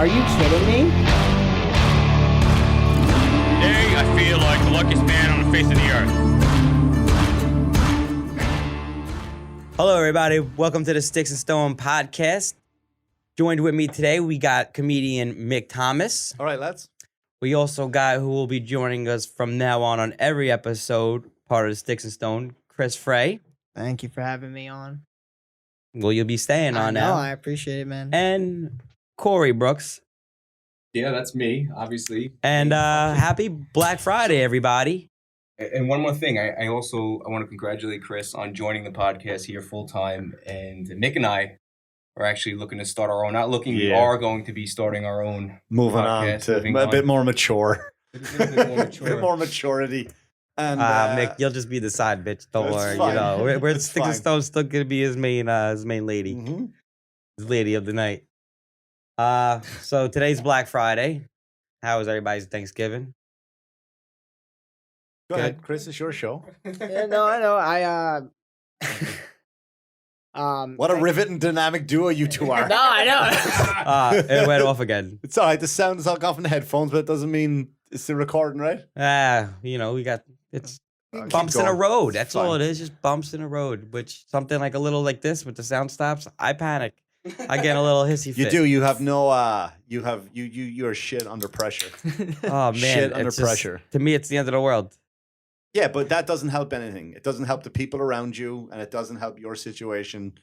Are you kidding me? Today, I feel like the luckiest man on the face of the earth. Hello, everybody. Welcome to the Sticks and Stone podcast. Joined with me today, we got comedian Mick Thomas. All right, lads. We also got who will be joining us from now on every episode, part of the Sticks and Stone, Chris Frey. Thank you for having me on. Well, you'll be staying on now. I appreciate it, man. And Corey Brooks. Yeah, that's me, obviously. And happy Black Friday, everybody. And one more thing, I want to congratulate Chris on joining the podcast here full time. And Nick and I are actually looking to start our own. Not looking, we are going to be starting our own. Moving on to a bit more mature. A bit more maturity. And Mick, you'll just be the side bitch. Don't worry. Fine. You know, we're Sticks and fine. Stone's still gonna be his main lady, his lady of the night. So today's Black Friday. How was everybody's Thanksgiving? Go ahead, Chris. It's your show. Yeah, no, I know. What a riveting dynamic duo you two are. No, I know. It went off again. It's all right. The sound is all off in the headphones, but it doesn't mean it's the recording, right? You know, it's Keep bumps in a going. road. It's That's fine. all it is, just bumps in a road. Which something like a little like this with the sound stops, I panic. I get a little hissy fit. You do. You have no. You are shit under pressure. Oh man, Shit under it's just- pressure. To me, it's the end of the world. Yeah, but that doesn't help anything. It doesn't help the people around you, and it doesn't help your situation.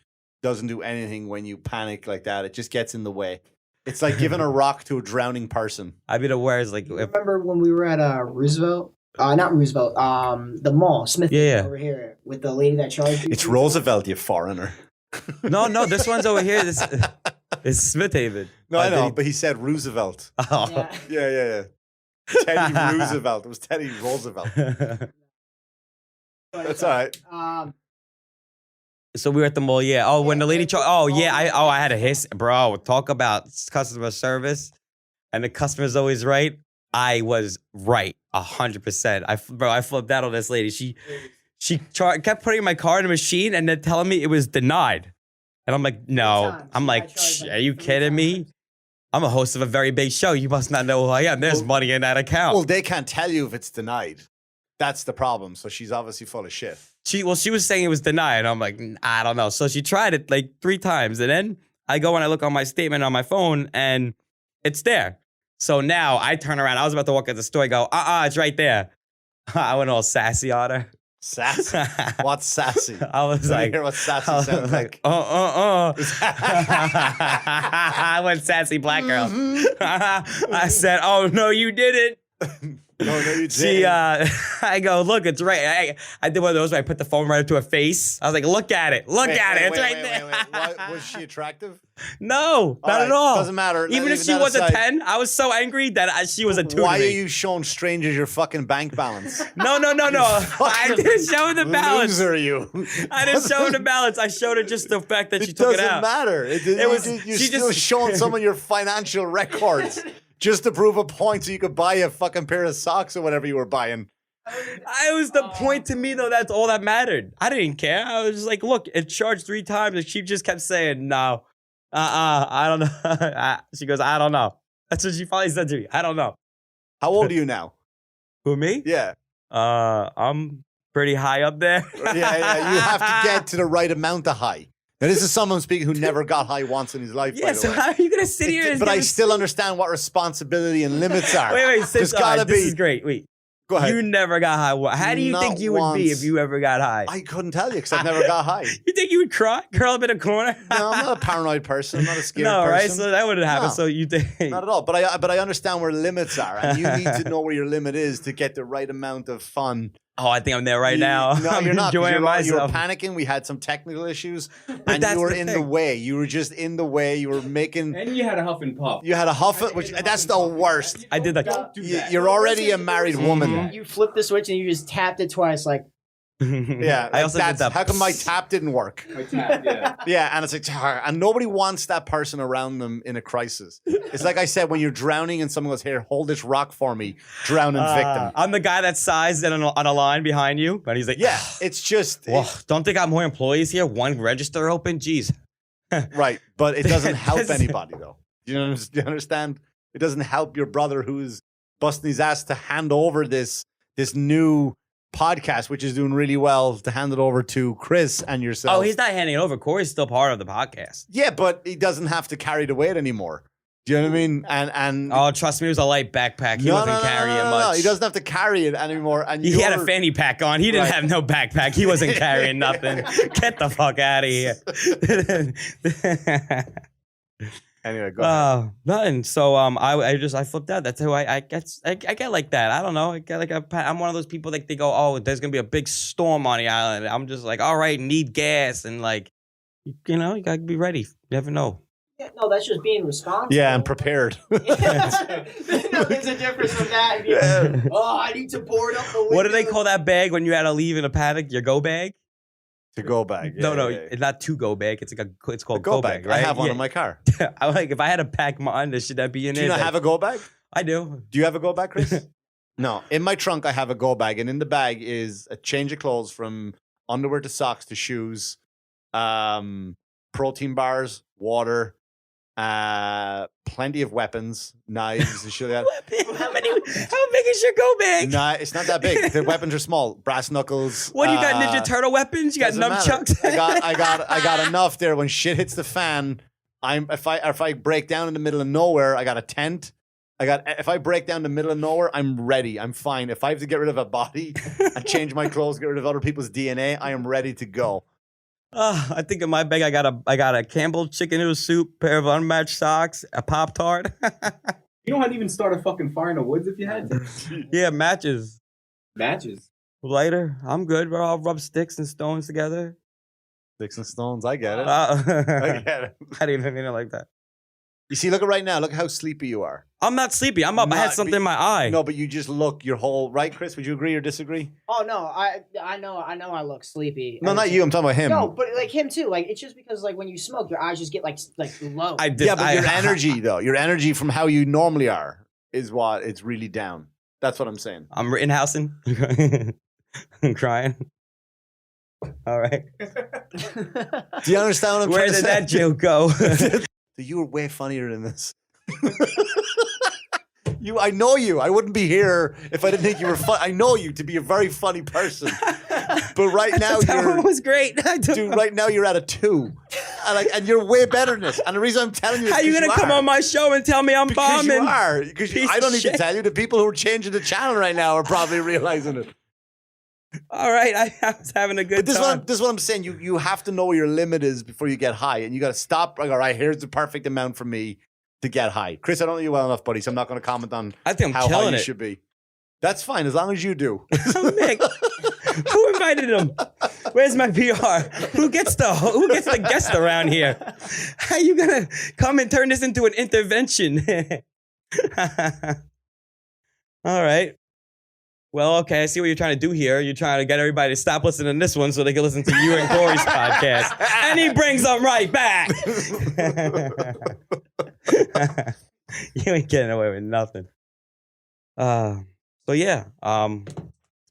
Doesn't do anything when you panic like that. It just gets in the way. It's like giving a rock to a drowning person. I mean, the words like if, Remember when we were at Roosevelt? Not Roosevelt. The mall, Smith Yeah. over here with the lady that charged you. It's Roosevelt, you foreigner. no, this one's over here. This is Smith Haven. No, I know, but he said Roosevelt. Oh. Yeah. Yeah. Teddy Roosevelt. It was Teddy Roosevelt. That's all right. So we were at the mall, yeah. Oh, when the lady I had a hiss, bro. Talk about customer service, and the customer's always right. I was right, 100%. I flipped out on this lady. She kept putting my card in the machine and then telling me it was denied, and I'm like, no. I'm like, are you kidding me? I'm a host of a very big show. You must not know who I am. There's money in that account. Well, they can't tell you if it's denied. That's the problem. So she's obviously full of shit. She was saying it was denied. I'm like, I don't know. So she tried it like 3 times. And then I go and I look on my statement on my phone and it's there. So now I turn around. I was about to walk out the store. I go, it's right there. I went all sassy on her. Sassy? What's sassy? I was Let me like, hear what sassy I was sounds like. I went sassy black girl. Mm-hmm. I said, oh, no, you didn't. No, you didn't. She, I go, look, it's right. I did one of those where I put the phone right up to her face. I was like, look at it. Look at it. It's right there. Wait. Was she attractive? No, not right, at all. doesn't matter. Even if she that was a aside, 10, I was so angry that she was a 2 to Why me. are you showing strangers your fucking bank balance? No. I didn't show her the balance. Loser, you. I didn't show her the balance. I showed her just the fact that she It took it doesn't out. matter. You're she still just- showing some of your financial records just to prove a point so you could buy a fucking pair of socks or whatever you were buying. It was the point to me, though. That's all that mattered. I didn't care. I was just like, look, it charged 3 times. And she just kept saying, no. I don't know. She goes, I don't know. That's what she finally said to me. I don't know. How old are you now? Who, me? Yeah. I'm pretty high up there. Yeah. You have to get to the right amount of high. Now, this is someone speaking who never got high once in his life, by Yeah, the so way. how are you going to sit here and But I give still a- understand what responsibility and limits are. Wait, There's gotta this be. is great. Wait. Go ahead. You never got high. How do you Not think you would be once. if you ever got high? I couldn't tell you because I've never got high. You think you would cry? Curl up in a corner? No, I'm not a paranoid person. I'm not a scared No, person. right? So that wouldn't happen. No. So you think... Not at all. But I understand where limits are, and you need to know where your limit is to get the right amount of fun. Oh, I think I'm there right You- now. No, I'm you're not. 'cause enjoying You were myself. panicking. We had some technical issues, and that's you were the in the thing. way. You were just in the way. You were making. And you had a huff and puff. You had a huff. That's the worst. I did like... Don't do that. You're already a married woman. Mhm. You flipped the switch and you just tapped it twice, like. Yeah, I also did that. How come my tap didn't work? My tap, yeah. Yeah, and it's like, and nobody wants that person around them in a crisis. It's like I said, when you're drowning and someone goes, "Here, hold this rock for me," drowning victim. I'm the guy that's sized on a line behind you, and he's like, Yeah, it's just Well, don't they got more employees here? One register open? Jeez. right, but it doesn't help This- anybody though. Do you understand? It doesn't help your brother who's busting his ass to hand over this new podcast, which is doing really well, to hand it over to Chris and yourself. Oh, he's not handing it over. Corey's still part of the podcast. Yeah, but he doesn't have to carry the weight anymore. Do you know what I mean? And Oh, trust me, it was a light backpack. He wasn't carrying much. No, he doesn't have to carry it anymore. And He had a fanny pack on. He didn't Right. have no backpack. He wasn't carrying nothing. Get the fuck out of here. Anyway, go ahead. Nothing. So I flipped out. That's who I get like that. I don't know. I get like I'm one of those people that they go, oh, there's gonna be a big storm on the island. I'm just like, all right, need gas and like, you know, you gotta be ready. You never know. Yeah, no, that's just being responsible. Yeah, I'm prepared. No, there's a difference from that. Yeah. Oh, I need to board up the window. What do they call that bag when you had to leave in a panic? Your go bag? To go bag. Yeah, No, yeah. it's not to go bag. It's like it's called A go bag. right? I have one Yeah. in my car. I like if I had to pack mine, should that be in Do there? you not have a go bag? I do. Do you have a go bag, Chris? No. In my trunk, I have a go bag, and in the bag is a change of clothes from underwear to socks to shoes, protein bars, water, plenty of weapons, knives, and shit like that. How big is your go bag? Nah, it's not that big. The weapons are small. Brass knuckles. What, you got Ninja Turtle weapons? You got Doesn't matter. nunchucks? I got enough there. When shit hits the fan, if I break down in the middle of nowhere, I got a tent. If I break down in the middle of nowhere, I'm ready. I'm fine. If I have to get rid of a body and change my clothes, get rid of other people's DNA, I am ready to go. I think in my bag I got a Campbell chicken noodle soup, pair of unmatched socks, a Pop-Tart. You know how to even start a fucking fire in the woods if you had to? Yeah, matches. Matches. Lighter. I'm good, bro. I'll rub sticks and stones together. Sticks and stones. I get it. I I get it. didn't even mean it like that. You see, look at right now. Look how sleepy you are. I'm not sleepy. I'm up. I had Not- something in my eye. No, but you just look your whole right, Chris. Would you agree or disagree? Oh no, I know I look sleepy. No, not you. I'm talking about him. No, but like him too. Like it's just because like when you smoke, your eyes just get like low. Yeah, but your energy though, your energy from how you normally are is what it's really down. That's what I'm saying. I'm Rittenhousing. I'm crying. All right. Do you understand what I'm Where trying to did say? that joke go? So you were way funnier than this. I know you. I wouldn't be here if I didn't think you were fun. I know you to be a very funny person. But right now that one was great. dude. Right now you're at a 2, and you're way better than this. And the reason I'm telling you, is How you 'cause gonna come are. on my show and tell me I'm Because bombing? you are. Because Piece I don't of need to shit. tell you. The people who are changing the channel right now are probably realizing it. All right, I was having a good But time. this is what I'm saying. You have to know where your limit is before you get high, and you got to stop. Like, all right, here's the perfect amount for me to get high. Chris, I don't know you well enough, buddy, so I'm not going to comment on I think I'm how high killing you it. should be. That's fine as long as you do. Mick, who invited him? Where's my PR? Who gets the guest around here? How you gonna come and turn this into an intervention? All right. Well, okay, I see what you're trying to do here. You're trying to get everybody to stop listening to this one so they can listen to you and Corey's podcast. And he brings them right back. You ain't getting away with nothing. So yeah,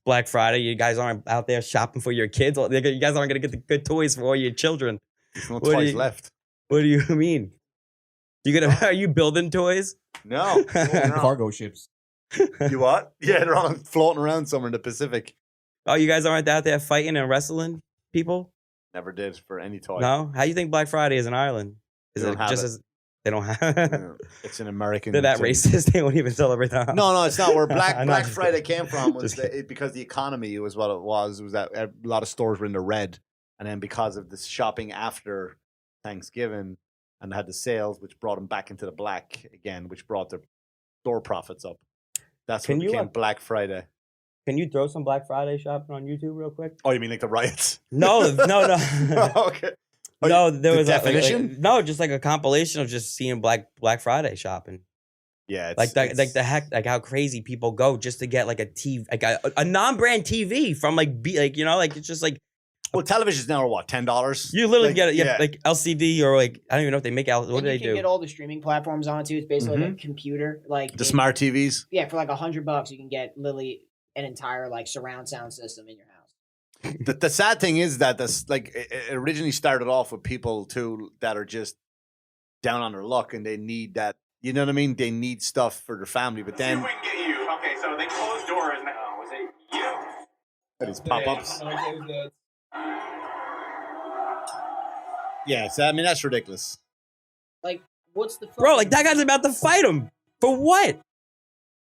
Black Friday. You guys aren't out there shopping for your kids. You guys aren't gonna get the good toys for all your children. There's no What do toys you- left. What do you mean? Are you building toys? No. Cargo ships. You what? Yeah, they're all floating around somewhere in the Pacific. Oh, you guys aren't out there fighting and wrestling people? Never did for any toy. No. How do you think Black Friday is in Ireland? Is They it don't have just it. as they don't have? Yeah, it's an American. They're that thing. racist. They won't even celebrate that. No, it's not. Where I'm Black not just Friday kidding. came from was Just kidding. because the economy was what it was. It was that a lot of stores were in the red, and then because of the shopping after Thanksgiving and they had the sales, which brought them back into the black again, which brought their store profits up. That's Can what you, became Black Friday. Can you throw some Black Friday shopping on YouTube real quick? Oh, you mean like the riots? No. Okay. Oh, No, there the was definition. no, just like a compilation of just seeing Black Friday shopping. Yeah, Like the heck, like how crazy people go just to get like a TV, like a non-brand TV from like it's just like Well, televisions now are what, $10? you literally Like, get it, yeah. like LCD or like I don't even know if they make out. What And do they you can do? get all the streaming platforms on it too. It's basically like a computer. Like The smart TVs. Yeah, for like $100, you can get literally an entire like surround sound system in your house. The sad thing is that this like it originally started off with people too that are just down on their luck and they need that. You know what I mean? They need stuff for their family, but then See if we can get you. Okay, so they closed doors now. Was it you? these pop-ups. Yeah, so I mean that's ridiculous. Like, what's the Bro, like that guy's about to fight him. For what?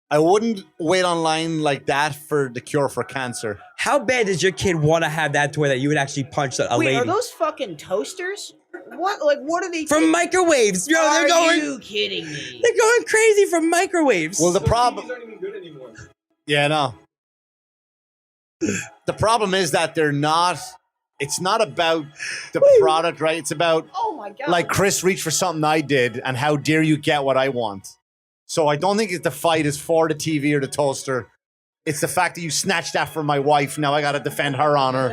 I wouldn't wait online like that for the cure for cancer. How bad does your kid want to have that toy that you would actually punch a Wait, lady? are those fucking toasters? What? Like, what are they? From microwaves. Yo, Are they're going. you kidding me? They're going crazy from microwaves. Well, the problem. aren't even good anymore. Yeah, no. The problem is that they're not. It's not about the product, right? It's about Oh my god! like Chris reached for something I did, and how dare you get what I want? So I don't think the fight is for the TV or the toaster. It's the fact that you snatched that from my wife. Now I got to defend her honor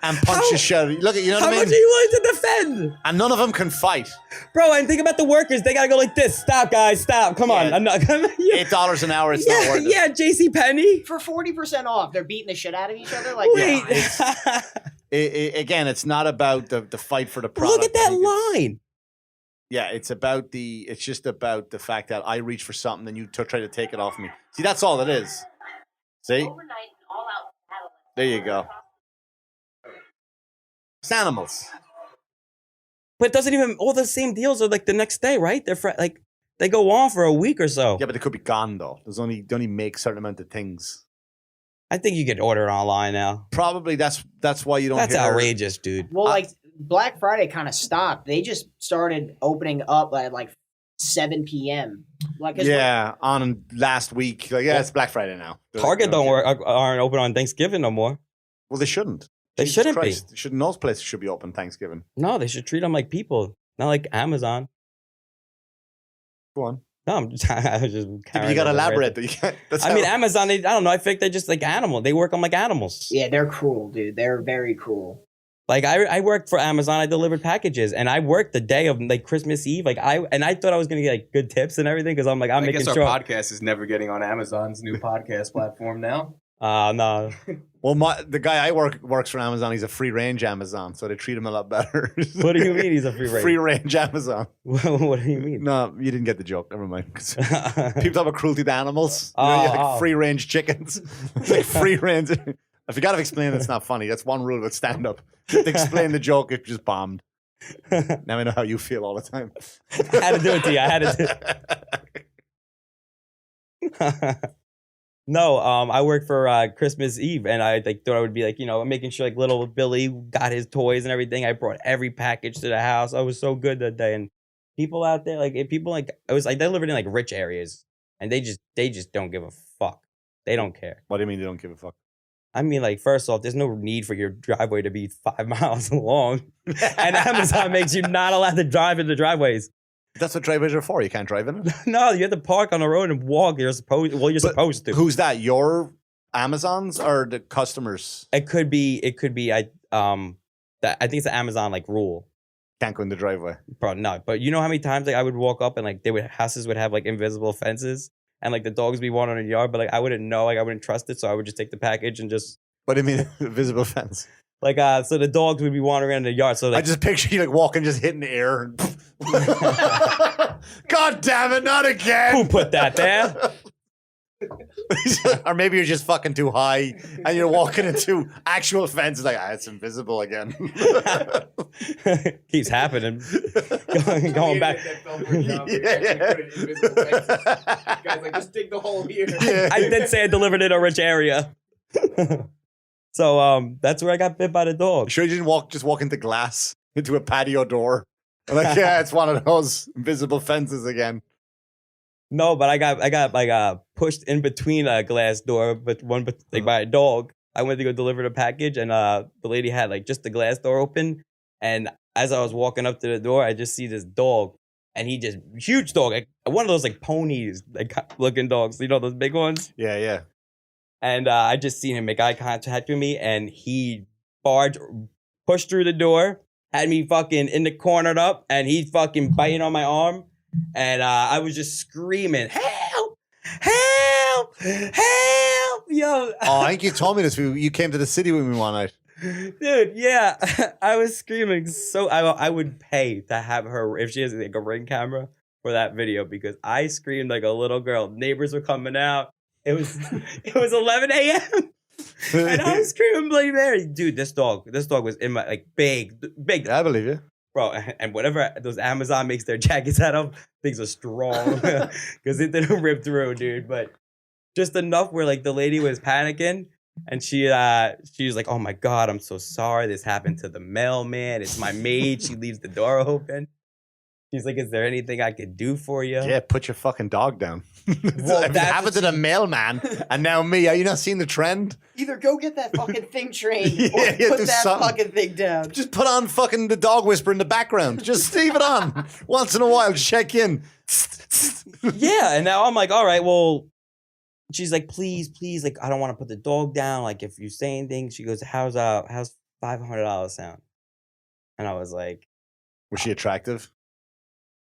and punch the shit. Look, you know How what I much mean? are you willing to defend? And none of them can fight. Bro, and think about the workers. They gotta go like this. Stop, guys. Stop. Come on. Yeah. I'm not gonna. Yeah, $8 an hour. It's not yeah, worth it. yeah. JC Penney. For 40% off, they're beating the shit out of each other. Like, Wait. Again, it's not about the fight for the product. Look at that I think it's- line. Yeah, it's just about the fact that I reach for something and you try to take it off me. See, that's all it is. See? There you go. It's animals. But it doesn't even. All the same deals are like the next day, right? They're like they go on for a week or so. Yeah, but they could be gone though. They only make certain amount of things. I think you could order it online now. Probably that's why you don't. That's hear outrageous, dude. well, like Black Friday kind of stopped. They just started opening up at like 7 p.m. Like, Yeah, on last week. Like, yeah, it's Black Friday now. Target aren't open on Thanksgiving no more. Well, they shouldn't. They Jesus shouldn't Christ. Shouldn't those places should be open Thanksgiving? No, they should treat them like people, not like Amazon. Go on. No, I was just Yeah, but carrying you got to on the elaborate. rant. You can't, that's I how- mean, Amazon. I don't know. I think they're just like animals. They work them like animals. yeah, they're cruel, dude. They're very cruel. Like I worked for Amazon. I delivered packages, and I worked the day of like Christmas Eve. Like I thought I was gonna get like good tips and everything because I'm like I'm I making guess our sure. podcast is never getting on Amazon's new podcast platform now. No. Well, the guy I works for Amazon. He's a free range Amazon, so they treat him a lot better. What do you mean he's a free range? Free range Amazon. What do you mean? No, you didn't get the joke. Never mind. People talk about cruelty to animals. You know, Oh, like oh. free range chickens. It's like free range. If you got to explain, it's not funny. That's one rule about stand up. To explain the joke, it just bombed. Now I know how you feel all the time. I had to do it to you. I had to do No, I worked for Christmas Eve, and I like thought I would be like, making sure like little Billy got his toys and everything. I brought every package to the house. I was so good that day. And people out there, like if people like, I was like, they lived in like rich areas, and they just don't give a fuck. They don't care. What do you mean they don't give a fuck? I mean, like, first off, there's no need for your driveway to be 5 miles long. And Amazon makes you not allowed to drive in the driveways. That's what driveways are for. You can't drive in it. No, you have to park on the road and walk. You're supposed to. Who's that? Your Amazons or the customers? It could be. I think it's an Amazon like rule. Can't go in the driveway. Bro, no. But you know how many times like I would walk up and like houses would have like invisible fences and like the dogs would be wandering in the yard, but like I wouldn't know, like I wouldn't trust it, so I would just take the package and just What do you mean visible fence? like so the dogs would be wandering around in the yard. So like I just picture you like walking, just hitting the air. And God damn it, not again. who put that there? Or maybe you're just fucking too high and you're walking into actual fences like, it's invisible again. Keeps happening. going back. Guys, like, just dig the hole here. I did say I delivered in a rich area. So that's where I got bit by the dog. Sure you didn't just walk into glass, into a patio door. Like, yeah, it's one of those invisible fences again. No, but I got like pushed in between a glass door, but by a dog. I went to go deliver the package, and the lady had like just the glass door open. And as I was walking up to the door, I just see this dog, and he just huge dog, like one of those like ponies, like looking dogs, those big ones. Yeah, yeah. And I just seen him make eye contact with me, and he pushed through the door, had me fucking in the cornered up, and he fucking biting on my arm. And I was just screaming, help, help, help, yo. Oh, I think you told me this. You came to the city with me one night. Dude, yeah, I was screaming so. I would pay to have her if she has like a ring camera for that video because I screamed like a little girl. Neighbors were coming out. It was 11 a.m. and I was screaming Bloody Mary. Dude, this dog was in my like big. I believe you. Bro, and whatever those Amazon makes their jackets out of, things are strong because it didn't rip through, dude. But just enough where like the lady was panicking. And she was like, "Oh my God, I'm so sorry. This happened to the mailman. It's my maid. She leaves the door open." She's like, "Is there anything I could do for you?" Yeah, put your fucking dog down. Well, It happened to the mailman, and now me. Are you not seeing the trend? Either go get that fucking thing trained Yeah, or yeah, put do that something. fucking thing down. Just put on fucking the dog whisper in the background. Just leave it on once in a while. Check in. Yeah, and now I'm like, all right, well, she's like, please, like, I don't want to put the dog down. Like, if you say anything, she goes, how's $500 sound? And I was like, Was she attractive?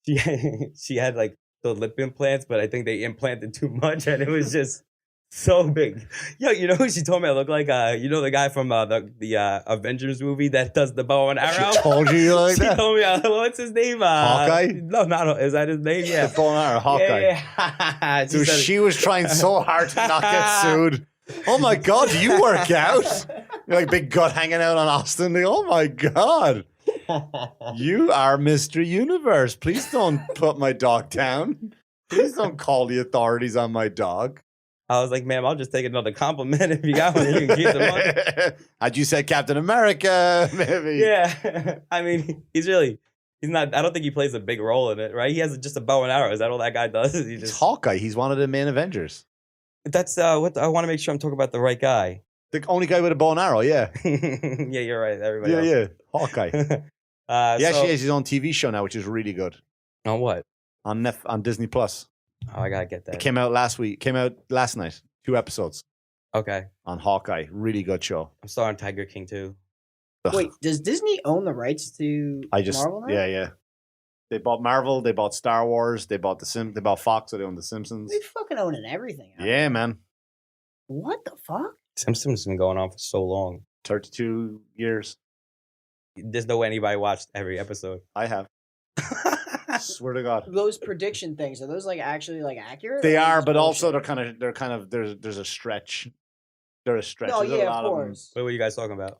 she had like the lip implants, but I think they implanted too much, and it was just so big. Yo, you know who she told me I look like? You know the guy from the Avengers movie that does the bow and arrow? She told you like She that? told me, what's his name? Hawkeye? No, not is that his name? Yeah. The bow and arrow, Hawkeye. Yeah. So she was trying so hard to not get sued. Oh my God, do you work out? You're like big gut hanging out on Austin. Like, oh my God. You are Mr. Universe. Please don't put my dog down. Please don't call the authorities on my dog. I was like, ma'am, I'll just take another compliment if you got one. You can keep the money. Had you said Captain America, maybe. Yeah. I mean, he's not, I don't think he plays a big role in it, right? He has just a bow and arrow. Is that all that guy does? He He's just, Hawkeye. He's one of the main Avengers. that's what I want to make sure I'm talking about the right guy. The only guy with a bow and arrow, yeah. Yeah, you're right. Everybody Yeah, else. yeah. Hawkeye. He So, actually has his own TV show now, which is really good. on what? On Disney Plus. Oh, I gotta get that. It came out last night. 2 episodes Okay. on Hawkeye. Really good show. I'm starting Tiger King too. Ugh. Wait, does Disney own the rights to Marvel now? Yeah. They bought Marvel, they bought Star Wars, they bought they bought Fox, so they own The Simpsons. They fucking owning everything. out Yeah, there. man. What the fuck? Simpsons has been going on for so long. 32 years. There's no way anybody watched every episode. I have. Swear to God. Those prediction things, are those like actually like accurate? They or are, just but also bullshit? they're kind of there's a stretch. There's a stretch. No, There's a yeah, lot of them. course. What were you guys talking about?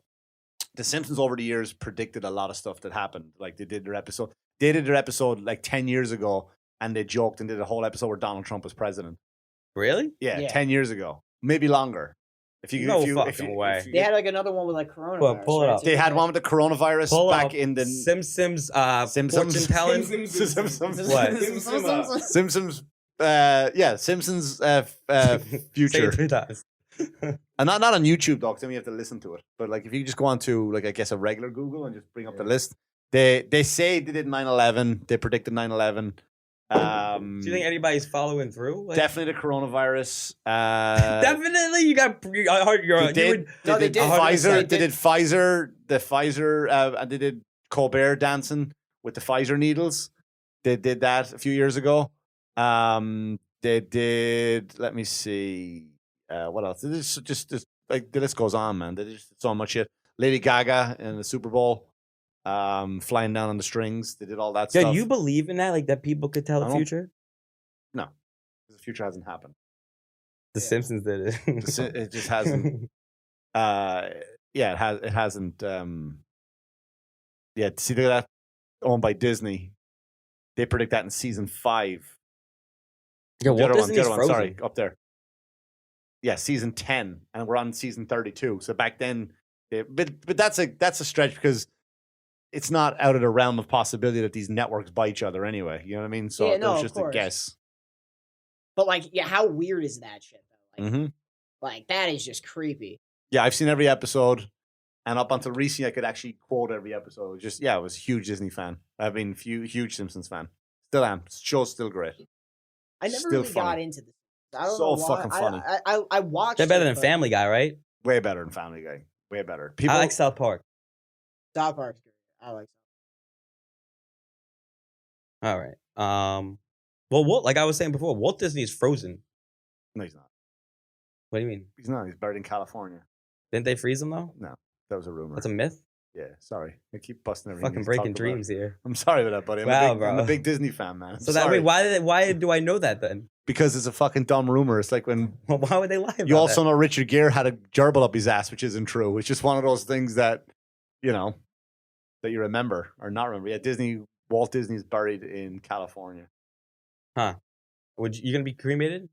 The Simpsons over the years predicted a lot of stuff that happened. Like they did their episode like 10 years ago, and they joked and did a whole episode where Donald Trump was president. Really? Yeah, Yeah. 10 years ago, maybe longer. No fucking way. They had like another one with like coronavirus. pull it right? up. So They it's had like- one with the coronavirus Pull back up in the Simpsons Simpsons. fortune telling. Simpsons. What? Simpsons. Simpsons Say future. it 3 times. And not on YouTube, though, because then you have to listen to it. But like if you just go on to like I guess a regular Google and just bring up the list, they say they did 9/11. They predicted 9/11. Do you think anybody's following through? Like, Definitely the coronavirus. definitely. You got. I heard you're. They You did, would, No, they did did. Pfizer. 100%. They did Pfizer. The Pfizer. And they did Colbert dancing with the Pfizer needles. They did that a few years ago. They did. Let me see. What else? They just like the list goes on, man. They did so much shit. Lady Gaga in the Super Bowl. Flying down on the strings. They did all that yeah, stuff. you believe in that? Like that people could tell I the don't- future? No, the future hasn't happened. The Simpsons did it. It just hasn't. Yeah, it hasn't. Yeah, see, look at that. Owned by Disney. They predict that in season 5. Yeah, The Walt other one, Disney's frozen. sorry, up there. Yeah, season 10, and we're on season 32. So back then, but that's a stretch because it's not out of the realm of possibility that these networks buy each other anyway. You know what I mean? So Yeah, it no, was of just a course. guess. But like, yeah, how weird is that shit though? Like, hmm like that is just creepy. Yeah, I've seen every episode, and up until recently, I could actually quote every episode. Just I was a huge Disney fan. I've been huge Simpsons fan. Still am. Show's still great. I never Still really got funny. into this. I don't So know why. fucking funny. I watched. They're better it, than but Family Guy, right? Way better than Family Guy. Way better. People. I like South Park. South Park's good. I like. All right. Well, Walt, like I was saying before, Walt Disney is frozen. No, he's not. What do you mean? He's not. He's buried in California. Didn't they freeze him though? No. That was a rumor. That's a myth. Yeah, sorry. I keep busting everything. Fucking he's breaking talked about. dreams here. I'm sorry about that, buddy. Wow, I'm a bro. big Disney fan, man. I'm So that sorry. way, why do I know that then? Because it's a fucking dumb rumor. It's like when Well, why would they lie about you also that? know Richard Gere had a gerbil up his ass, which isn't true. It's just one of those things that, you know, that you remember or not remember. Yeah, Walt Disney's buried in California. You gonna be cremated?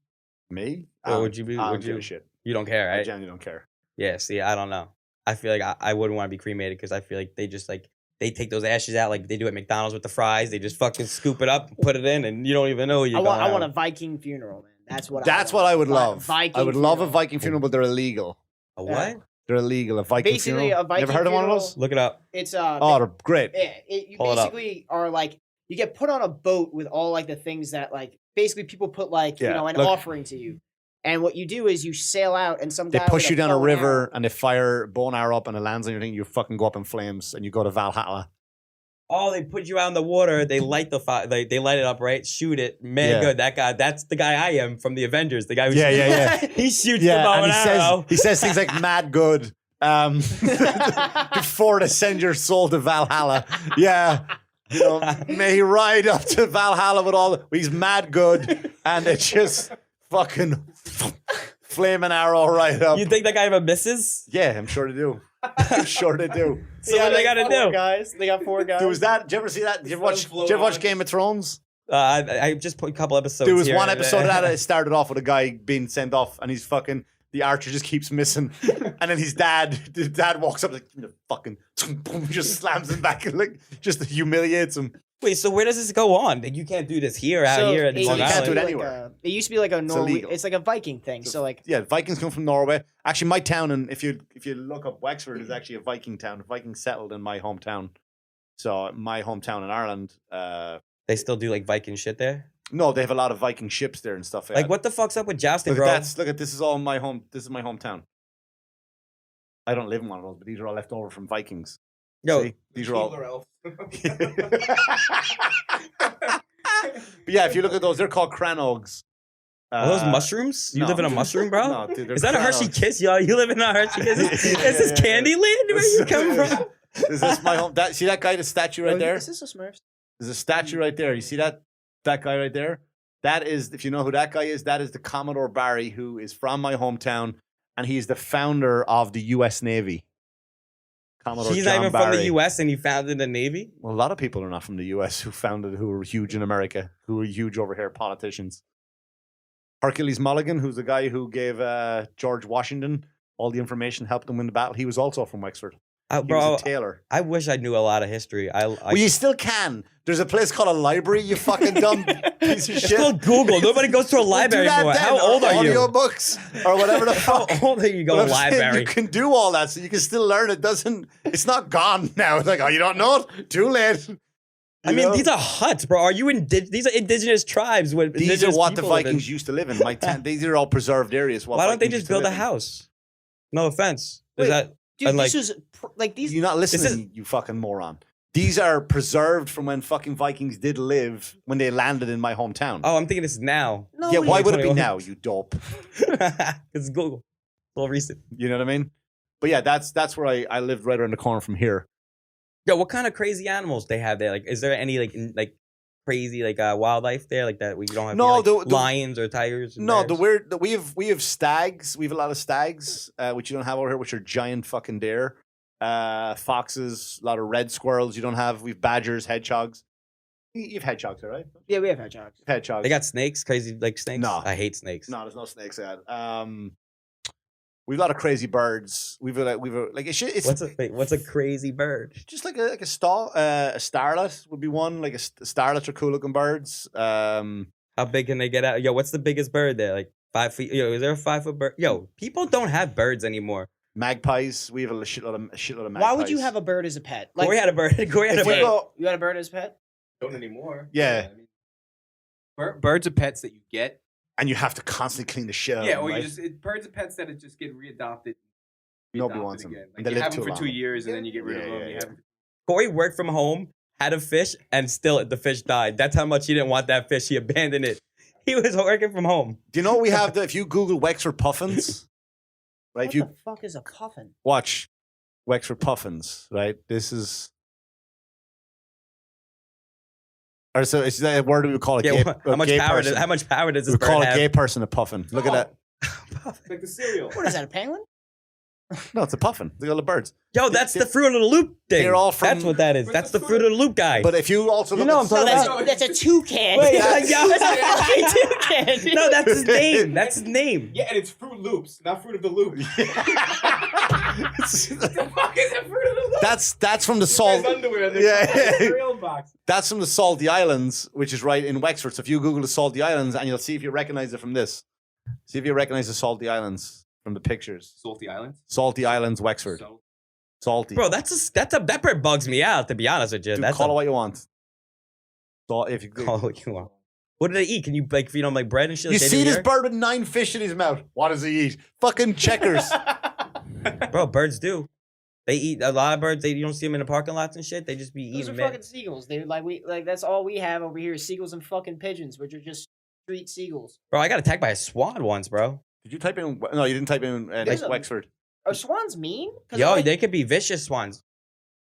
Me? Or would you be? I don't Would give you? a shit. You don't care, I right? genuinely don't care. Yeah. See, I don't know. I feel like I wouldn't want to be cremated because I feel like they just like they take those ashes out like they do at McDonald's with the fries. They just fucking scoop it up, put it in, and you don't even know you're going I want out. a Viking funeral, man. That's what I would love. Viking I would love a funeral. Viking funeral, but they're illegal. A what? They're illegal. A Viking Basically, funeral. a Viking You ever heard of one of funeral- those? Look it up. It's Oh, they're great. you Pull it up. basically are like you get put on a boat with all like the things that like basically people put like Yeah, an look. offering to you, and what you do is you sail out and some They guy push with you down a bow and river arrow- and they fire bow and arrow up and it lands on your thing. You fucking go up in flames and you go to Valhalla. Oh, they put you out in the water. They light the fire. They light it up, right? Shoot it. Man, Yeah. good. That guy. That's the guy I am from the Avengers. The guy who Yeah, shoots- yeah, yeah. he shoots the bow and and arrow. he says things like "mad good" before they send your soul to Valhalla. Yeah, you know, may he ride up to Valhalla with all. He's mad good, and it's just fucking flaming arrow right up. You think that guy ever misses? Yeah, I'm sure they do. I'm sure they do. So what do they got to four do? guys. They got 4 guys. There was that. Did you ever see that? Did you ever watch Game of Thrones? I just put a couple episodes. There was here one and episode of there. that. It started off with a guy being sent off, and he's fucking. The archer just keeps missing, and then his dad walks up like fucking, just slams him back and like just humiliates him. Wait, so where does this go on? Like, you can't do this here, out here at it Long you can't do Island. it used to be anywhere. it used to be like a Norway. illegal. It's like a Viking thing. So like Yeah, Vikings come from Norway. Actually, my town, and if you look up Wexford, is actually a Viking town. Vikings settled in my hometown. So my hometown in Ireland. They still do like Viking shit there. No, they have a lot of Viking ships there and stuff. Like, what the fuck's up with jousting, Look bro? look at this is all my home. This is my hometown. I don't live in one of those, but these are all left over from Vikings. Yo, See? These are all. Keebler elf. But yeah, if you look at those, they're called cranogs. are those mushrooms? You no. live in a mushroom, bro? No, dude, they're Is that a Hershey cranogs. Kiss, yo? You live in a Hershey Kiss? Is this Yeah. Candyland? Where you come from? Is this my home? See that guy, the statue right there? Is this a Smurfs? There's a statue right there. You see that guy right there? That is, if you know who that guy is, that is the Commodore Barry, who is from my hometown, and he's the founder of the U.S. Navy. Commodore He's John not even Barry. from the U.S. and he founded the Navy? Well, a lot of people are not from the U.S. who were huge in America, who were huge over here, politicians. Hercules Mulligan, who's the guy who gave George Washington all the information, helped him win the battle. He was also from Wexford. He Bro, was a tailor. I wish I knew a lot of history. Well, you still can. There's a place called a library, you fucking dumb piece of It's shit. called Google. Nobody goes to a Well, do library that anymore. then, How or old are you? Audio books or whatever the How fuck. old are you But going I'm saying library? you can do all that, so you can still learn. It's not gone now. It's like, oh, you don't know it? Too late. I You mean, know? these are huts, bro. Are you these are indigenous tribes? With These are indigenous what the people live in. Vikings used to live in. These are all preserved areas. Why don't they just build a house? No offense. Wait, Is that Dude, And, this was like these. You're not listening, you fucking moron. These are preserved from when fucking Vikings did live when they landed in my hometown. Oh, I'm thinking this is now. No, yeah, why would it be 2021. now, you dope? It's Google. It's all recent. You know what I mean? But yeah, that's where I lived right around the corner from here. Yo, what kind of crazy animals they have there? Like, is there any like crazy wildlife there like that we don't have? No, here, like, the- lions or tigers. And No, bears? we have stags. We have a lot of stags, which you don't have over here, which are giant fucking deer. Foxes, a lot of red squirrels. You don't have. We've badgers, hedgehogs. You've hedgehogs, all right? Yeah, we have hedgehogs. Hedgehogs. They got snakes, crazy like snakes. No. I hate snakes. No, there's no snakes yet. We've a lot of crazy birds. We've like it's What's a crazy bird? just like a starlet would be one. Like starlets are cool looking birds. How big can they get out? Yo, what's the biggest bird there? Like 5 feet? Yo, is there a 5-foot bird? Yo, people don't have birds anymore. Magpies. We have a shitload of magpies. Why would you have a bird as a pet? Like, Corey had a bird. Corey had a If we bird. go- you had a bird as a pet? Don't anymore. Yeah. I mean, birds are pets that you get. and you have to constantly clean the shit out Yeah, of them, or you right? just birds are pets that just get readopted. Nobody wants them. again. And Like they you live have them too for 2 long. years and then you get rid of Yeah, them. yeah, You yeah. have them- Corey worked from home, had a fish, and still the fish died. That's how much he didn't want that fish. He abandoned it. He was working from home. Do you know we have if you Google Wexford puffins, right? What If you the fuck is a puffin? watch, Wexford puffins, right? This is. Or so it's that word we would call a gay, how much gay power? person. How much power does this We bird call a have? gay person a puffin. Look at that. Like the cereal. What is that, a penguin? No, it's a puffin. Look at the birds. Yo, that's the Fruit of the Loop thing. They're all from- That's what that is. That's the Fruit of the Loop guy. But if you also look know at what I'm talking No, about? that's a toucan. Wait, that's yo. a fucking toucan. No, that's his name. That's his name. Yeah, and it's Fruit Loops, not Fruit of the Loop. What the fuck is it, Fruit of the Loop? that's from the salt. Underwear. Yeah. Cereal box. That's from the Salty Islands, which is right in Wexford. So if you Google the Salty Islands, and you'll see if you recognize it from this. See if you recognize the Salty Islands from the pictures. Salty Islands. Salty Islands, Wexford. Salty. Bro, that bird bugs me out, to be honest with you. Dude, That's call it what you want. So if you call it what you want. What do they eat? Can you like feed them like bread and shit? you like they see do this here? bird with 9 fish in his mouth. What does he eat? Fucking checkers. Bro, birds do. They eat a lot of birds. You don't see them in the parking lots and shit. They just be Those eating. are fucking seagulls, dude. Like that's all we have over here is seagulls and fucking pigeons, which are just street seagulls. Bro, I got attacked by a swan once, bro. Did you type in? No, you didn't type in There's a- Wexford. Are swans mean? 'Cause Yo, like, they could be vicious swans.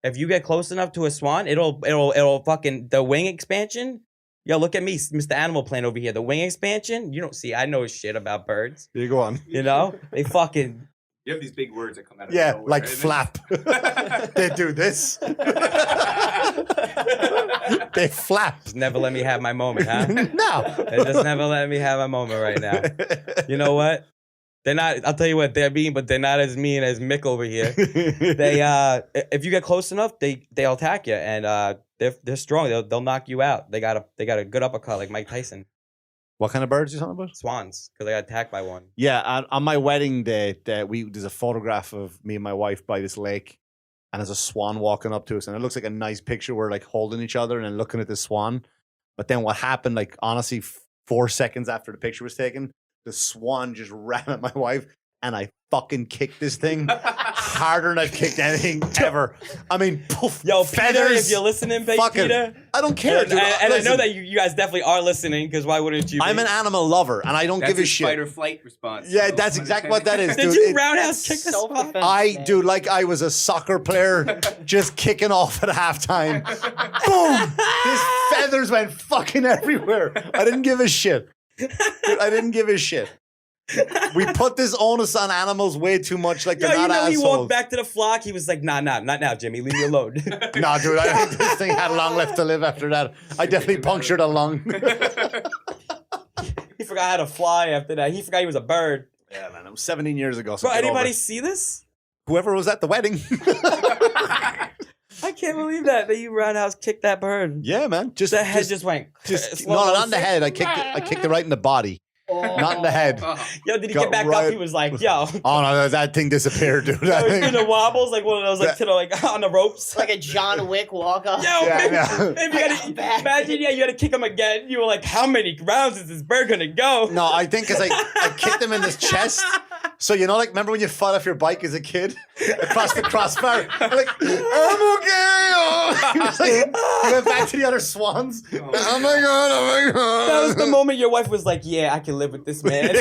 If you get close enough to a swan, it'll fucking the wing expansion. Yo, look at me, Mr. Animal Planet over here. The wing expansion. You don't see. I know shit about birds. You go on. You know, they fucking. You have these big words that come out of Yeah, nowhere. like and then- flap. They do this. They flap. Just never let me have my moment, huh? No. They just never let me have a moment right now. You know what? They're not. I'll tell you what. They're mean, but they're not as mean as Mick over here. They if you get close enough, they'll attack you, and they're strong. They'll knock you out. They got a good uppercut like Mike Tyson. What kind of birds are you talking about? Swans, because I got attacked by one. Yeah, on my wedding day, there's a photograph of me and my wife by this lake, and there's a swan walking up to us, and it looks like a nice picture. We're like holding each other and then looking at the swan. But then what happened? Like honestly, 4 seconds after the picture was taken, the swan just ran at my wife, and I fucking kicked this thing harder than I've kicked anything ever. I mean, poof, Yo, feathers. Peter, if you're listening, baby, fucking- Peter. I don't care, And, dude. and I know Listen, that you guys definitely are listening, because why wouldn't you? I'm be? an animal lover, and I don't That's give a his shit. fight or flight response. Yeah, So, that's exactly what that is, Did dude. you It- roundhouse kick the swan? Self-defense, man. Dude, like I was a soccer player just kicking off at halftime. Boom! His feathers went fucking everywhere. I didn't give a shit. Dude, I didn't give a shit. We put this onus on animals way too much. Like Yo, they're you not know he assholes. walked back to the flock. He was like, nah, not now, Jimmy. Leave me alone. Nah, dude, I think this thing had long left to live after that. I definitely punctured a lung. He forgot how to fly after that. He forgot he was a bird. Yeah, man, it was 17 years ago. So Bro, get over anybody it. see this? Whoever was at the wedding. I can't believe that you roundhouse kicked that bird. Yeah, man. Just The head just went. just slow no, not in the motion. head. I kicked it right in the body, not in the head. Yo, did he Got get back right- up? He was like, yo. Oh no, that thing disappeared, dude. Yo, That he's thing- doing the wobbles like one of those, like to the like on the ropes. like a John Wick walk up. Yo, Yeah, yeah. maybe you I'm gotta back. imagine. Yeah, you gotta kick him again. You were like, how many rounds is this bird gonna go? No, I think because I kicked him in his chest. So you know, like remember when you fought off your bike as a kid across the crossbar? I'm like, I'm okay. Oh. He was like, he went back to the other swans. Oh my god! Oh my god! That was the moment your wife was like, yeah, I can live with this man.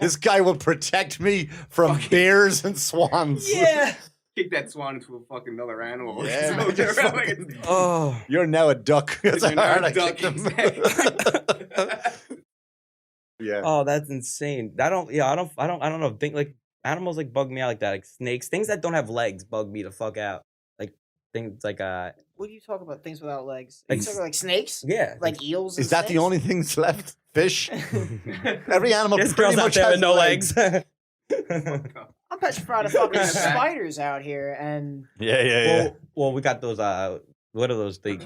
This guy will protect me from bears and swans. Yeah. Kick that swan into a fucking another animal. Yeah, So man, just they're fucking- like, Oh. You're now a duck. That's You're how now hard a I duck, kicked him. exactly. Yeah. Oh, that's insane. I don't know. Think like animals like bug me out like that. Like snakes, things that don't have legs bug me the fuck out. Like things like What do you talk about? Things without legs? Like you talk about like snakes? yeah. Like eels? And Is that the snakes? only things left? Fish? Every animal There's pretty girls out much there has with no legs. I'm petrified of fucking spiders out here and Yeah. well, we got those. What are those? The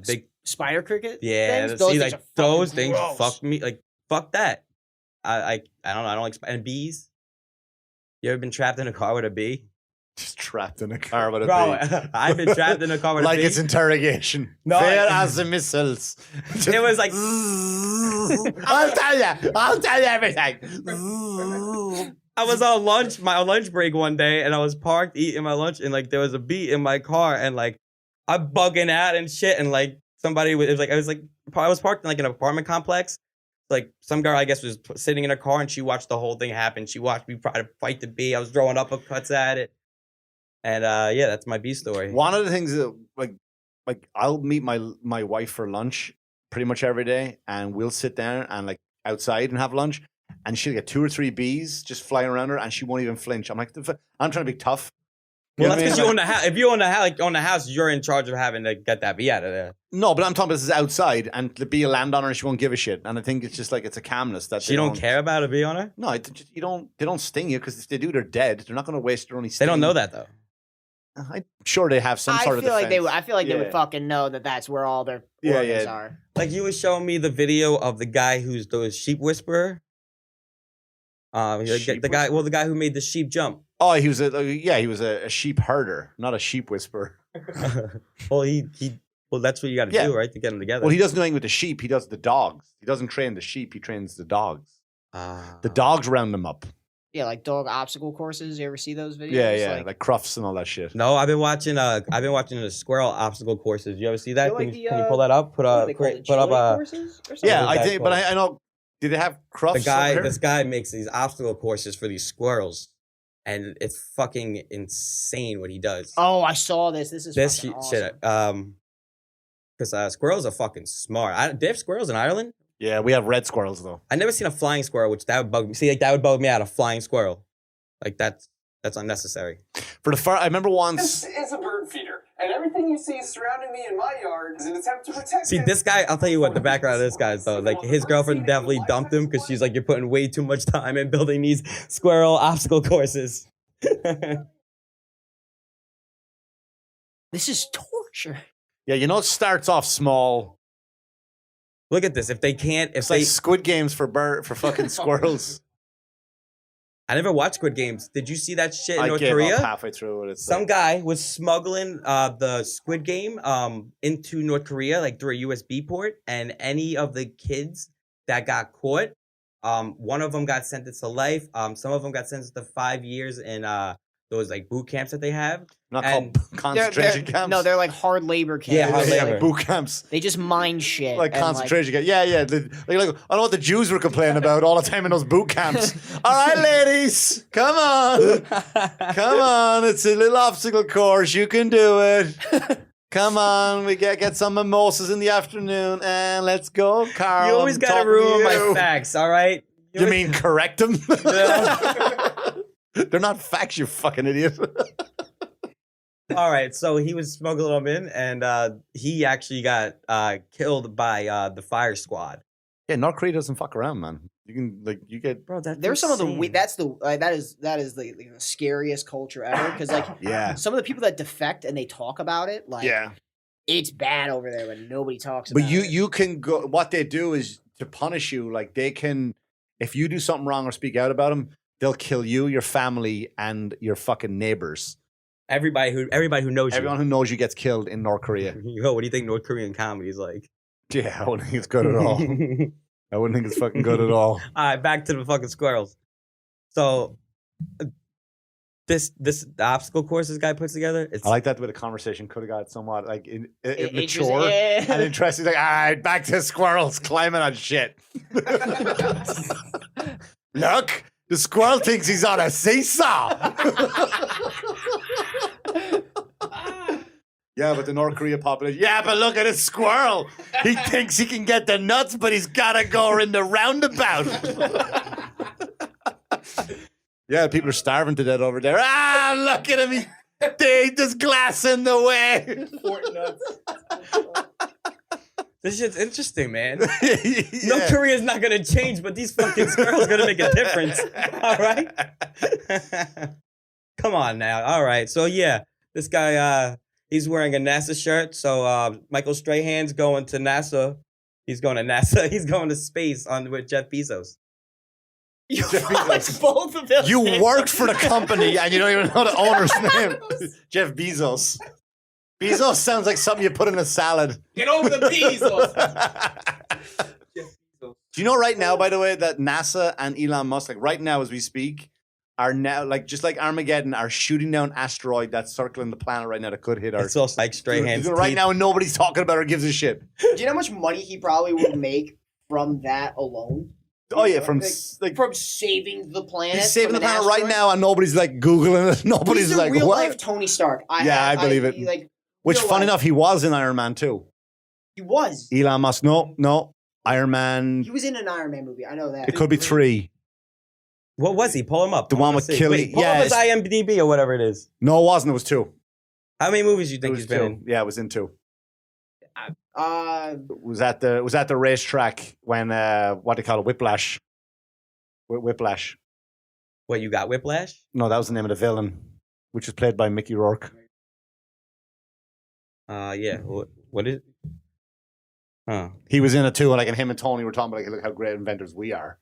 big. spider cricket. Yeah, things? see, things like are fucking those things gross. fuck me. Like fuck that. I don't know. I don't like and bees. You ever been trapped in a car with a bee? Just trapped in a car with a Bro, bee. I've been trapped in a car with Like a bee. it's interrogation. No, Fair I- as the missiles. It was like I'll tell you everything. I was on lunch, my lunch break one day, and I was parked eating my lunch, and like there was a bee in my car, and like I'm bugging out and shit, and like somebody was I was parked in like an apartment complex. Like some girl, I guess, was sitting in her car, and she watched the whole thing happen. She watched me try to fight the bee. I was throwing uppercuts at it. And yeah, that's my B story. One of the things that like I'll meet my wife for lunch pretty much every day, and we'll sit down and like outside and have lunch, and she'll get 2 or 3 bees just flying around her, and she won't even flinch. I'm like, I'm trying to be tough. Well, that's because you own the house. If you own the house, like on the house, you're in charge of having to get that bee out of there. No, but I'm talking about this is outside, and the bee will land on her, and she won't give a shit. And I think it's just like it's a calmness that she don't care about a bee on her. No, you don't. They don't sting you because if they do, they're dead. They're not going to waste their only sting. They don't know that though. I'm sure they have some sort of defense. I feel like they would fucking know that that's where all their organs are. Like you were showing me the video of the guy who's the sheep whisperer. The guy who made the sheep jump. Oh, he was a sheep herder, not a sheep whisperer. Well, that's what you got to do, right, to get them together. Well, he doesn't do anything with the sheep. He does the dogs. He doesn't train the sheep. He trains the dogs. The dogs round them up. Yeah, like dog obstacle courses. You ever see those videos? Yeah, like Crufts and all that shit. No, I've been watching the squirrel obstacle courses. You ever see that? Can you pull that up? Put up courses or something? Yeah, I think, but I know. Did they have Crufts? This guy makes these obstacle courses for these squirrels, and it's fucking insane what he does. Oh, I saw this. This is fucking awesome. Because squirrels are fucking smart. They have squirrels in Ireland? Yeah, we have red squirrels though. I never seen a flying squirrel, which that would bug me. See, like that would bug me out. A flying squirrel, like that's unnecessary. I remember once. This is a bird feeder, and everything you see surrounding me in my yard is an attempt to protect. See, this guy. I'll tell you what. The background of this guy is though. Like his girlfriend definitely dumped him because she's like, you're putting way too much time in building these squirrel obstacle courses. This is torture. Yeah, it starts off small. Look at this. It's like Squid Games for fucking squirrels. I never watched Squid Games. Did you see that shit in North gave Korea? Up halfway through what it's Some guy was smuggling the Squid Game into North Korea, like through a USB port, and any of the kids that got caught, one of them got sentenced to life. Some of them got sentenced to 5 years in those like boot camps that they have. Not called concentration camps. No, they're like hard labor camps. Yeah, hard labor. Like boot camps. They just mine shit. Like concentration camps. Yeah. I know what the Jews were complaining about all the time in those boot camps. All right, ladies, come on. Come on. It's a little obstacle course. You can do it. Come on. We get some mimosas in the afternoon and let's go, Carl. You always got to ruin my facts, all right? You mean correct them? They're not facts, you fucking idiot. All right, so he was smuggling them in, and he actually got killed by the fire squad. Yeah, North Korea doesn't fuck around, man. You get bro. There's some of the that is the scariest culture ever because some of the people that defect and they talk about it it's bad over there but nobody talks about it. But you can go. What they do is to punish you. Like they can, if you do something wrong or speak out about them, they'll kill you, your family, and your fucking neighbors. Everybody who knows you. Everyone who knows you gets killed in North Korea. Yo, what do you think North Korean comedy is like? Yeah, I wouldn't think it's good at all. I wouldn't think it's fucking good at all. All right, back to the fucking squirrels. So, the obstacle course this guy puts together. I like that the way the conversation could have got somewhat like mature and interesting. Like, all right, back to squirrels climbing on shit. Look, the squirrel thinks he's on a seesaw. Yeah, but the North Korea population. Yeah, but look at a squirrel. He thinks he can get the nuts, but he's got to go in the roundabout. Yeah, people are starving to death over there. Ah, look at him. There's glass in the way. Fort nuts. This shit's interesting, man. North Korea's not going to change, but these fucking squirrels going to make a difference. All right? Come on now. All right. So, yeah, this guy... he's wearing a NASA shirt, so Michael Strahan's going to NASA. He's going to NASA. He's going to space with Jeff Bezos. Both of them. You worked for the company and you don't even know the owner's name. Jeff Bezos. Bezos sounds like something you put in a salad. Get over the Bezos. Do you know right now, by the way, that NASA and Elon Musk, like right now as we speak, are now, like just like Armageddon, are shooting down asteroid that's circling the planet right now that could hit Earth. It's also like Strahan's right now, and nobody's talking about it or gives a shit. Do you know how much money he probably would make from that alone? Oh yeah, from from saving the planet. He's saving the planet right now, and nobody's like googling it. Nobody's like, real what? life Tony Stark. I believe it. Like, which, funny enough, he was in Iron Man 2. He was. Elon Musk. No. Iron Man. He was in an Iron Man movie. I know that. It could be 3. What was he? Pull him up. The one with Killy. Pull up his IMDb or whatever it is. No, it wasn't. It was 2. How many movies do you think he's been in? Yeah, it was in 2. Was at the racetrack when what they call it, Whiplash. Whiplash. What, you got Whiplash? No, that was the name of the villain, which was played by Mickey Rourke. Yeah. What is? Huh. He was in it too, and him and Tony were talking about look how great inventors we are.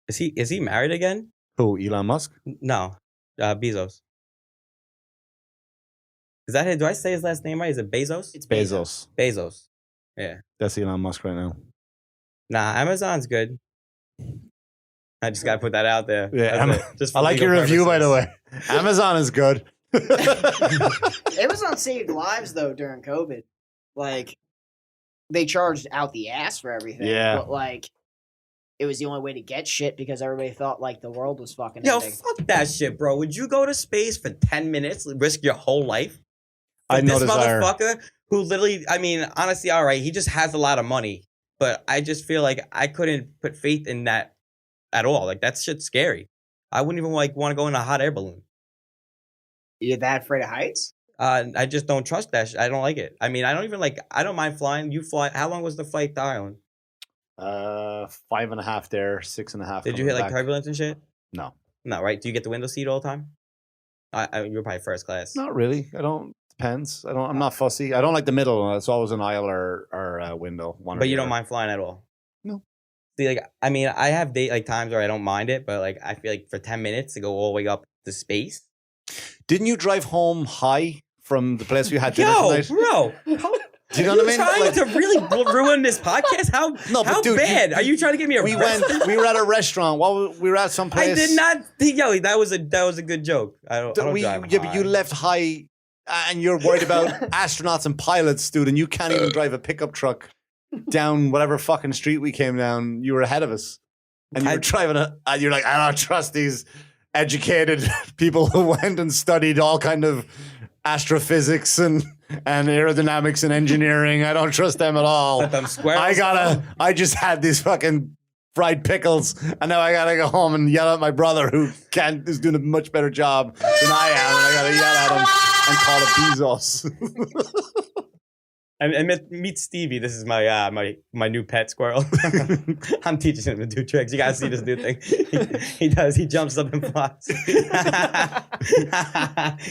Is he married again? Who, Elon Musk? No, Bezos. Is that his? Do I say his last name right? Is it Bezos? It's Bezos. Bezos. Yeah. That's Elon Musk right now. Nah, Amazon's good. I just gotta put that out there. Yeah, I like your review, by the way. Amazon is good. Amazon saved lives though during COVID. Like, they charged out the ass for everything. Yeah. But like, it was the only way to get shit because everybody thought like the world was fucking Yo, ending. fuck that shit, bro. Would you go to space for 10 minutes, risk your whole life? I know this motherfucker who literally, I mean, honestly, all right, he just has a lot of money, but I just feel like I couldn't put faith in that at all. Like, that shit's scary. I wouldn't even want to go in a hot air balloon. You're that afraid of heights? I just don't trust that shit. I don't like it. I mean, I don't mind flying. You fly. How long was the flight to Ireland? 5.5 there, 6.5. Did you hit like turbulence and shit? No, right? Do you get the window seat all the time? You're probably first class. Not really. I don't. Depends. I'm not fussy. I don't like the middle. It's always an aisle or window. But you don't mind flying at all? No. See, like, I mean, I have times where I don't mind it, but like, I feel like for 10 minutes to go all the way up to space. Didn't you drive home high from the place we had dinner tonight? Bro. Do you know what I mean? Trying to really ruin this podcast? How dude, bad? Are you trying to get me arrested? We were at a restaurant. We were at some place. I did not. Yo, that was a good joke. I don't drive high. But you left high, and you're worried about astronauts and pilots, dude, and you can't even drive a pickup truck down whatever fucking street we came down. You were ahead of us, and you were driving and you're like, I don't trust these educated people who went and studied all kind of astrophysics and aerodynamics and engineering. I don't trust them at all. I just had these fucking fried pickles, and now I gotta go home and yell at my brother who's doing a much better job than I am, and I gotta yell at him and call it Bezos. And meet Stevie. This is my my new pet squirrel. I'm teaching him to do tricks. You guys see this new thing? He does. He jumps up and flies.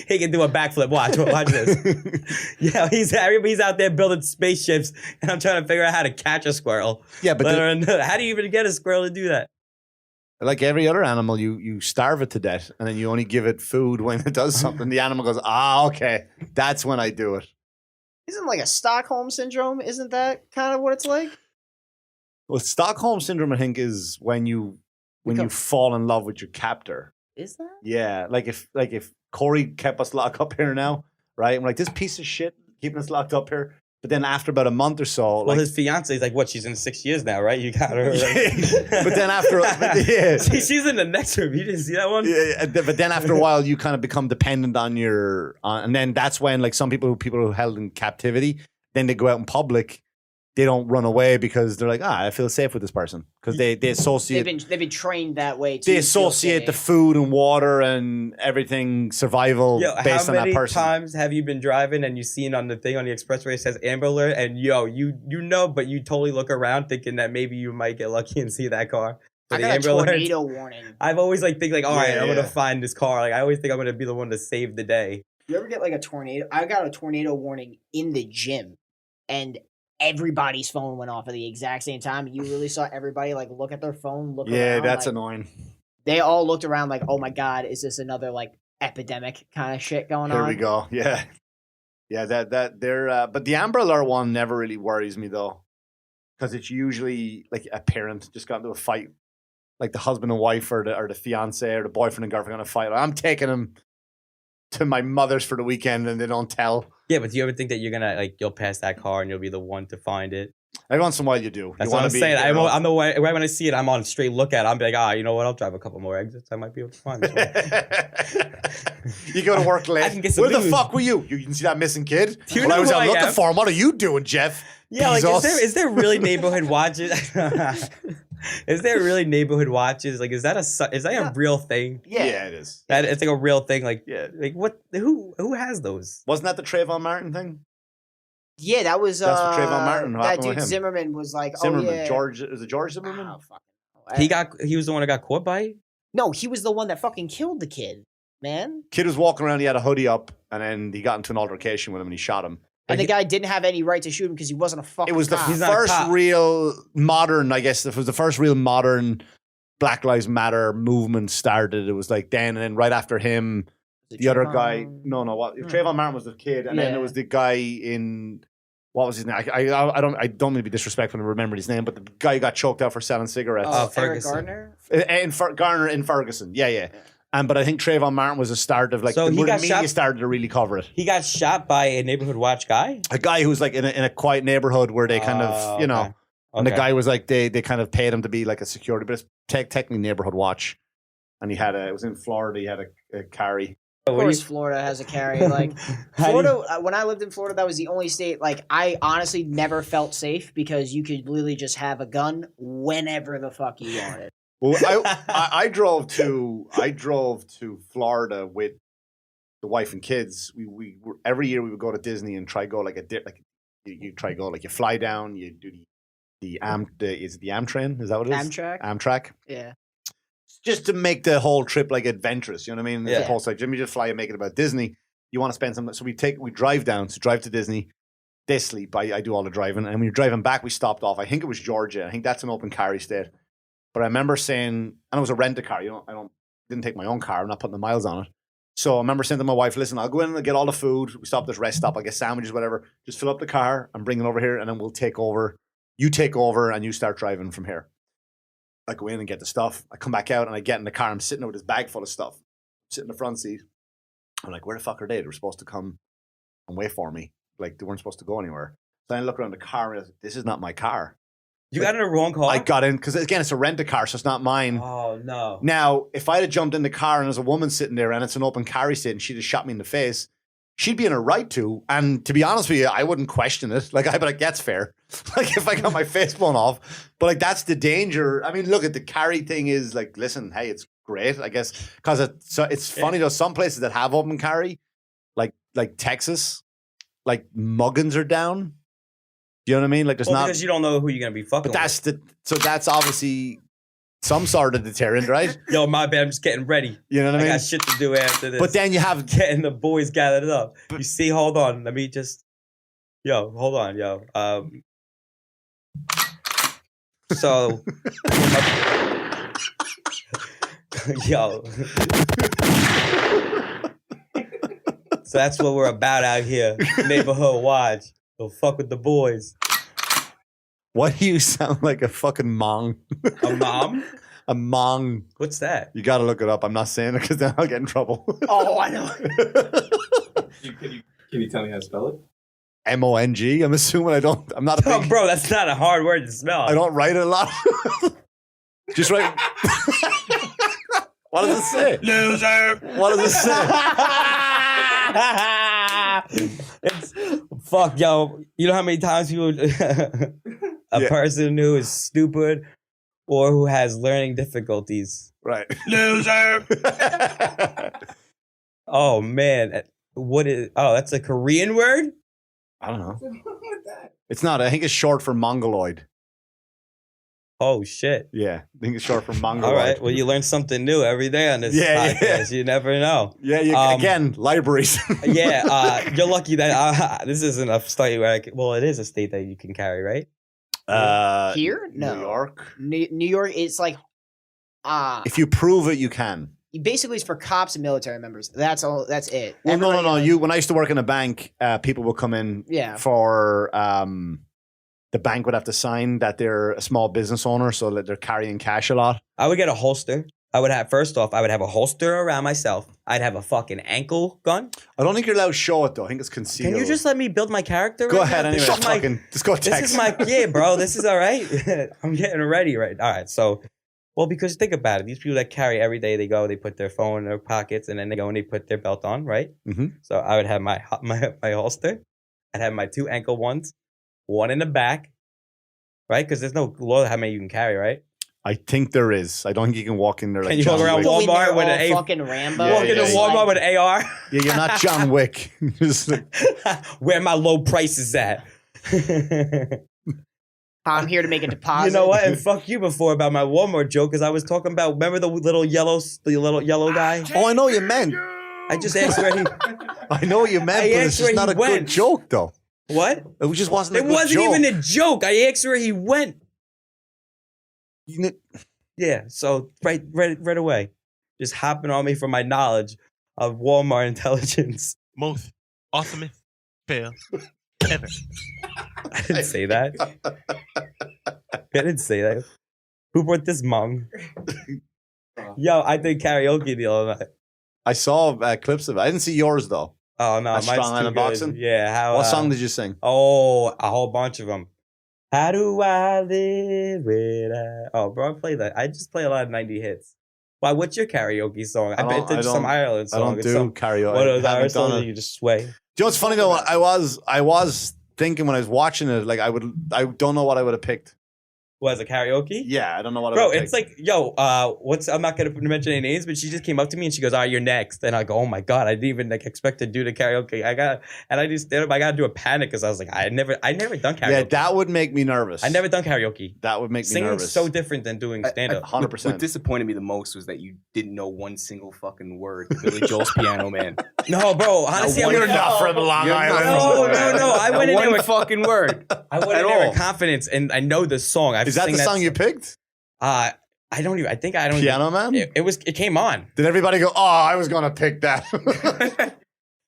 He can do a backflip. Watch this. Yeah, he's out there building spaceships, and I'm trying to figure out how to catch a squirrel. Yeah, but how do you even get a squirrel to do that? Like every other animal, you starve it to death, and then you only give it food when it does something. The animal goes, okay, that's when I do it. Isn't like a Stockholm Syndrome? Isn't that kind of what it's like? Well, Stockholm Syndrome, I think, is when you fall in love with your captor. Is that? Yeah, like if Corey kept us locked up here now, right? I'm like, this piece of shit keeping us locked up here. But then after about a month or so, well, his fiance is like, what? She's in 6 years now, right? You got her. But then after, she's in the next room. You didn't see that one? Yeah. But then after a while, you kind of become dependent on and then that's when like some people who are held in captivity, then they go out in public. They don't run away because they're like, I feel safe with this person because they associate. They've been trained that way. They associate the food and water and everything survival based on that person. How many times have you been driving and you seen on the thing on the expressway it says Amber Alert and you know, but you totally look around thinking that maybe you might get lucky and see that car. I got a tornado warning. I've always think all right, I'm gonna find this car. Like I always think I'm gonna be the one to save the day. You ever get like a tornado? I got a tornado warning in the gym, and everybody's phone went off at the exact same time. You really saw everybody like look at their phone, look around. Yeah, that's annoying. They all looked around like, oh my God, is this another like epidemic kind of shit going on? Here we go. Yeah. Yeah, that they're but the Amber Alert one never really worries me though. Because it's usually like a parent just got into a fight. Like the husband and wife or the fiance or the boyfriend and girlfriend got in a fight. Like, I'm taking them to my mother's for the weekend and they don't tell. Yeah, but do you ever think that you're gonna you'll pass that car and you'll be the one to find it? Every once in a while you do. That's you what I'm saying. You know, I'm the way, right when I see it, I'm on straight lookout. I'm like, you know what? I'll drive a couple more exits. I might be able to find this one. You go to work late. I can get some Where the news. fuck were you? You didn't see that missing kid? You Well, I know was who out I looking am. for him. What are you doing, Jeff? Yeah, like Bezos? is there really neighborhood watches? Is there really neighborhood watches? Like, is that a real thing? Yeah, it is. That it's like a real thing. Like, Yeah. like what? Who has those? Wasn't that the Trayvon Martin thing? Yeah, that was That's what Trayvon Martin that happened dude with him. Zimmerman was like, Zimmerman. oh yeah. George, is it George Zimmerman? Oh, fuck. He was the one that got caught by it? No, he was the one that fucking killed the kid, man. Kid was walking around, he had a hoodie up, and then he got into an altercation with him and he shot him. And the guy didn't have any right to shoot him because he wasn't a fucking It was the cop. He's not a first cop. real modern, I guess, it was the first real modern Black Lives Matter movement started. It was like then, and then right after him, the other guy, Trayvon Martin was the kid, and then Yeah. there was the guy in, what was his name? I don't mean to be disrespectful and remember his name, but the guy who got choked out for selling cigarettes. Oh, Eric Ferguson. Gardner? Garner in Ferguson. Yeah. But I think Trayvon Martin was a start of like, So the he where the got media shot- started to really cover it. He got shot by a neighborhood watch guy. A guy who was like in a quiet neighborhood where they kind of, you know, Okay. and the Okay. guy was like, they kind of paid him to be like a security, but it's technically neighborhood watch. And it was in Florida, he had a carry. Of course, Florida has a carry. Like Florida, when I lived in Florida, that was the only state. Like I honestly never felt safe because you could literally just have a gun whenever the fuck you wanted. Well, I drove to Florida with the wife and kids. We were, every year we would go to Disney and try go like you try go like you fly down, you do is it the Amtrak? Is that what it is? Amtrak. Yeah. Just to make the whole trip like adventurous, you know what I mean? As Yeah. opposed to like, let me just fly and make it about Disney. You want to spend some, so we drive down, to drive to Disney. They sleep. I do all the driving, and when you're driving back, we stopped off. I think it was Georgia. I think that's an open carry state. But I remember saying, and it was a rent a car. Didn't take my own car. I'm not putting the miles on it. So I remember saying to my wife, "Listen, I'll go in and get all the food. We stop at this rest stop. I'll get sandwiches, whatever. Just fill up the car and bring it over here, and then we'll take over. You take over, and you start driving from here." I go in and get the stuff. I come back out and I get in the car. I'm sitting there with this bag full of stuff. Sit in the front seat. I'm like, where the fuck are they? They were supposed to come and wait for me. Like, they weren't supposed to go anywhere. So I look around the car and I was like, this is not my car. You got in the wrong car? I got in, because again, it's a rent-a-car, so it's not mine. Oh, no. Now, if I'd have jumped in the car and there's a woman sitting there and it's an open carry state and she'd have shot me in the face, she'd be in her right to. And to be honest with you, I wouldn't question it. Like, I'd be like, that's fair. Like, if I got my face blown off. But, like, that's the danger. I mean, look, at the carry thing is, like, listen, hey, it's great, I guess. Because it's funny, though, some places that have open carry, like Texas, like, muggins are down. You know what I mean? Like, there's not. Because you don't know who you're going to be fucking But that's obviously some sort of deterrent, right? Yo, my bad, I'm just getting ready. You know what I I mean? got shit to do after this. But then you have getting the boys gathered up. You see, hold on. Let me just. Yo, hold on, yo. So. Yo. So that's what we're about out here. Neighborhood watch. Go fuck with the boys. Why do you sound like a fucking mong? A mom? A mong. What's that? You got to look it up. I'm not saying it because then I'll get in trouble. Oh, I know. Can you tell me how to spell it? MONG. I'm assuming I'm not a Oh, big, bro, that's not a hard word to spell. I don't write it a lot. Just write. What does it say? Loser. What does it say? It's fuck, yo. You know how many times people a person who is stupid or who has learning difficulties. Right. Loser. Oh man. That's a Korean word? I don't know. It's not. I think it's short for mongoloid. Oh shit. Yeah. I think it's short for mongoloid. All right. Well, you learn something new every day on this Yeah, podcast. yeah. You never know. Yeah, again, libraries. You're lucky that this isn't a state where it is a state that you can carry, right? Here? No. New York. New York, it's like, If you prove it, you can. basically it's for cops and military members. That's all. That's it. Well, no. Everybody- When I used to work in a bank, people would come in Yeah. for the bank would have to sign that they're a small business owner, so that they're carrying cash a lot. I would get a holster. I would have, first off, I would have a holster around myself. I'd have a fucking ankle gun. I don't think you're allowed to show it though. I think it's concealed. Can you just let me build my character? Go right ahead now? anyway. Just go text. This is my, yeah, bro. This is all right. I'm getting ready, right? All right. So, well, because think about it. These people that carry every day, they go, they put their phone in their pockets, and then they go and they put their belt on, right? Mm-hmm. So I would have my holster. I'd have my 2 ankle ones, one in the back, right? Because there's no law how many you can carry, right? I think there is. I don't think you can walk in there like Can you John walk around Wick. Walmart with an fucking Rambo? Walk into Walmart with an AR? Yeah, you're not John Wick. Just like, Where my low prices at? I'm here to make a deposit. You know what? And fuck you before about my Walmart joke, because I was talking about, remember the little yellow guy? oh, I know what you meant. I just asked where he. I know what you meant, I but asked it's just where not he a good went. joke, though. What? It just wasn't a It good wasn't joke. even a joke. I asked where he went. You kn- Yeah, so right away, just hopping on me for my knowledge of Walmart intelligence. Most awesomest fail ever. I didn't say that. I didn't say that. Who brought this mong? Yo, I did karaoke the other night. I saw clips of it. I didn't see yours, though. Oh no, That's mine's Strong too Island good. Boxing? Yeah, how? What song did you sing? Oh, a whole bunch of them. How do I live without? Oh, bro, I play that. I just play a lot of 90 hits. Why? What's your karaoke song? I bet it's some Ireland I song. don't It's do some, karaoke. one of those I haven't Irish songs done that it. you just sway. Do you know what's funny though? I was thinking when I was watching it, like I don't know what I would have picked. Was a karaoke? Yeah, I don't know what I Bro, would have it's picked. like, yo, I'm not gonna mention any names, but she just came up to me and she goes, you're next. And I go, oh my God, I didn't even like expect to do the karaoke. I gotta do a panic because I was like, I never done karaoke. Yeah, that would make me nervous. I never done karaoke. That would make me Singing's nervous. so different than doing stand-up. 100%. What disappointed me the most was that you didn't know one single fucking word. Billy Joel's Piano Man. No, bro, honestly, You're not from Long Island. No, I went in there one with fucking word. I went in At there all. with confidence, and I know the song. Is that the song you picked? I don't even. I think I don't. Piano Man? It came on. Did everybody go, oh, I was going to pick that?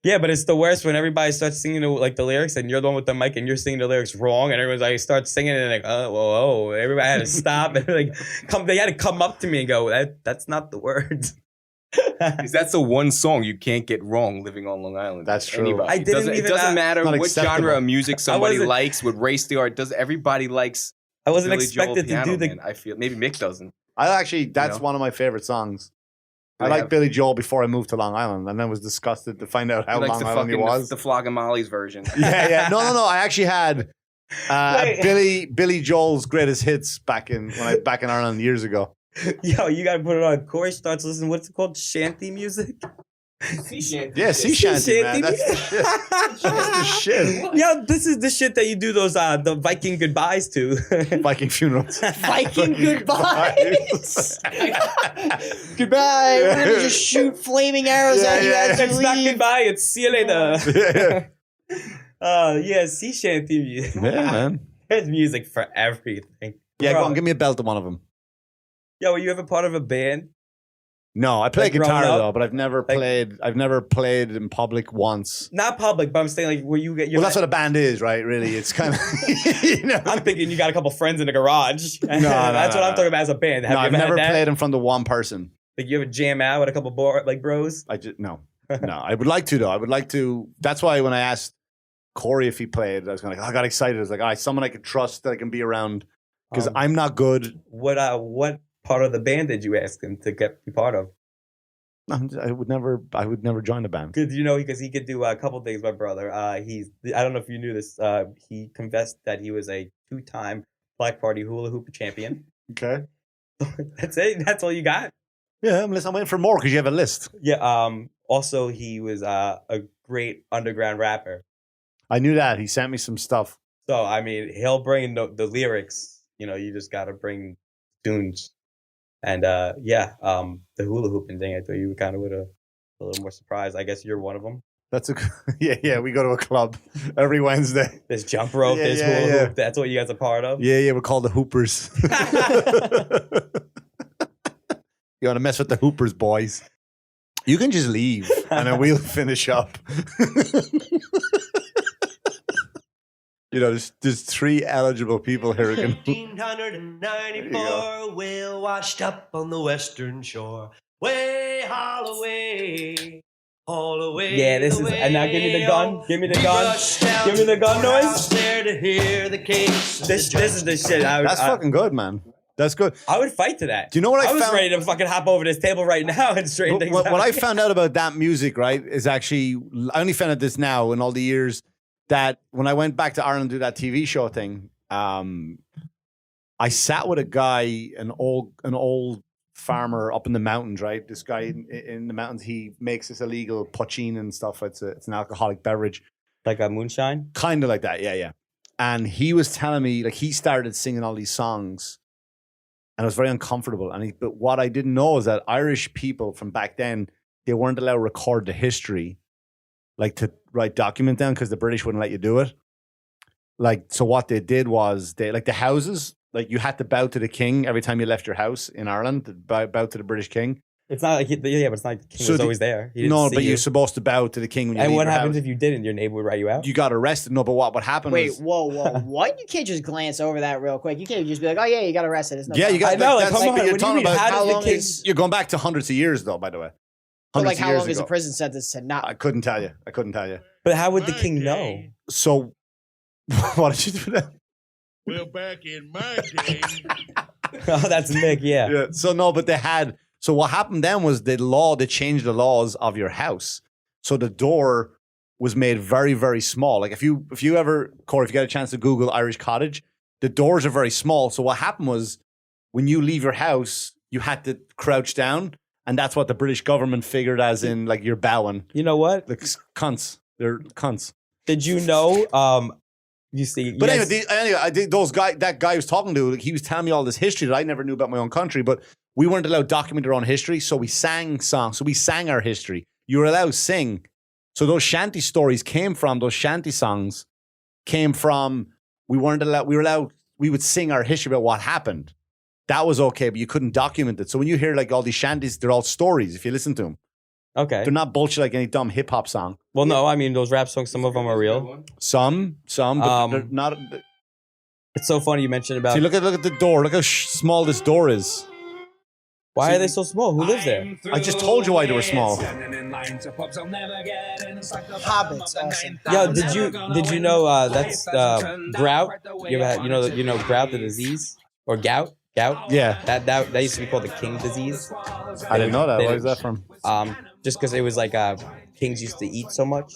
Yeah, but it's the worst when everybody starts singing like the lyrics, and you're the one with the mic, and you're singing the lyrics wrong, and everyone's like starts singing, and like, oh, whoa, everybody had to stop and like they had to come up to me and go, that's not the words. Because that's the one song you can't get wrong living on Long Island. That's true. Anybody. I It didn't doesn't, even- it doesn't matter not what acceptable. genre of music somebody wasn't- likes, what race they are. Everybody likes I wasn't Billy Joel expected to Piano do the. Man, I feel maybe Mick doesn't. That's know? one of my favorite songs. I They liked have- Billy Joel before I moved to Long Island, and then was disgusted to find out how He likes Long the Island he fucking was. the Flogging Molly's version. Yeah. No. I actually had Wait. Billy Joel's greatest hits back in Ireland years ago. Yo, you gotta put it on. Corey starts listening. What's it called? Shanty music. Yeah, sea shanty, man. Shanty That's the shit. That's the shit. Yo, this is the shit that you do those the Viking goodbyes to. Viking funerals. Viking goodbyes. Goodbye. We're gonna just shoot flaming arrows at you as you It's not leave. goodbye. It's see you later. Yeah, Yeah, sea shanty music. man. There's music for everything. Yeah, Bro. go on, give me a belt of one of them. Yo, were you ever part of a band? No, I play Like growing guitar up? though, but I've never played. I've never played in public once. Not public, but I'm saying like where you get. Well, that's what a band is, right? Really, it's kind of. You know? I'm thinking you got a couple friends in the garage. no, That's what I'm talking about as a band. Have No, you I've ever never had that? played in front of one person. Like you ever jam out with a couple bros? I just no. I would like to though. I would like to. That's why when I asked Corey if he played, I was kind of like, I got excited. I was like, all right, someone I could trust that I can be around because I'm not good. What part of the band did you ask him to be part of? I would never join a band. Because because he could do a couple things. My brother, I don't know if you knew this. He confessed that he was a 2-time Black Party hula hoop champion. Okay. That's it. That's all you got. Yeah, I'm waiting for more because you have a list. Yeah. Also, he was a great underground rapper. I knew that. He sent me some stuff. So I mean, he'll bring the lyrics. You just got to bring tunes. And the hula hooping thing, I thought you were kind of with a little more surprised. I guess you're one of them. That's yeah. We go to a club every Wednesday. There's jump rope, Yeah, there's yeah, hula yeah. hoop. That's what you guys are part of. Yeah, we're called the Hoopers. You want to mess with the Hoopers, boys? You can just leave, and then we'll finish up. there's 3 eligible people here. 1794, whale washed up on the western shore. Way, haul away. All away. Yeah, this is. And now give me the gun. Give me the gun. Give me the gun noise. There to hear the case. This is the shit. That's fucking good, man. That's good. I would fight to that. Do you know what I was found? ready to fucking hop over this table right now and straighten things out. What I found out about that music, right, is actually, I only found out this now in all the years that when I went back to Ireland to do that TV show thing, I sat with a guy, an old farmer up in the mountains, right? This guy in the mountains, he makes this illegal poachine and stuff. It's an alcoholic beverage. Like a moonshine? Kind of like that, yeah. And he was telling me, like, he started singing all these songs. And it was very uncomfortable. But what I didn't know is that Irish people from back then, they weren't allowed to record the history, like to write document down, because the British wouldn't let you do it. Like, so what they did was like the houses, like you had to bow to the king every time you left your house in Ireland, bow to the British king. It's not like, but it's not like the king was always there. No, but you're supposed to bow to the king when you leave And what your happens house. if you didn't? Your neighbor would write you out? You got arrested. No, but what happened was... Wait, whoa, what? You can't just glance over that real quick. You can't just be like, oh yeah, you got arrested. It's no Yeah, you got... I know, like, that's come on, you're what do you talking mean? about How how does the long king- is... You're going back to hundreds of years, though, by the way. But like, Hundreds of how years long is a ago. prison sentence to not? I couldn't tell you. But how would the king know? So, what did you do then? Well, back in my day, Oh, that's Mick, yeah. Yeah. So no, but they had. So what happened then was they changed the laws of your house. So the door was made very, very small. Like if you ever, Corey, if you get a chance to Google Irish cottage, the doors are very small. So what happened was when you leave your house, you had to crouch down, and that's what the British government figured as in like you're bowing. You know what? Like cunts. They're cunts. Did you know? You see, But anyway, I think that guy I was talking to, like, he was telling me all this history that I never knew about my own country, but we weren't allowed to document our own history, so we sang songs. So we sang our history. You were allowed to sing. So those shanty stories those shanty songs came from, we weren't allowed, we would sing our history about what happened. That was okay, but you couldn't document it. So when you hear like all these shanties, they're all stories if you listen to them. okay. They're not bullshit like any dumb hip hop song. Well, no, I mean, those rap songs, some of them are real. Some, but they're not. It's so funny you mentioned about. See, look at the door. Look how small this door is. Why are they so small? Who lives there? I just told you why they were small. Hobbits, awesome. Yo, did you know that's grout? You ever had, you know grout, the disease, or gout? Gout? Yeah. That used to be called the king disease. I didn't know that. Where is that from? Just because it was like kings used to eat so much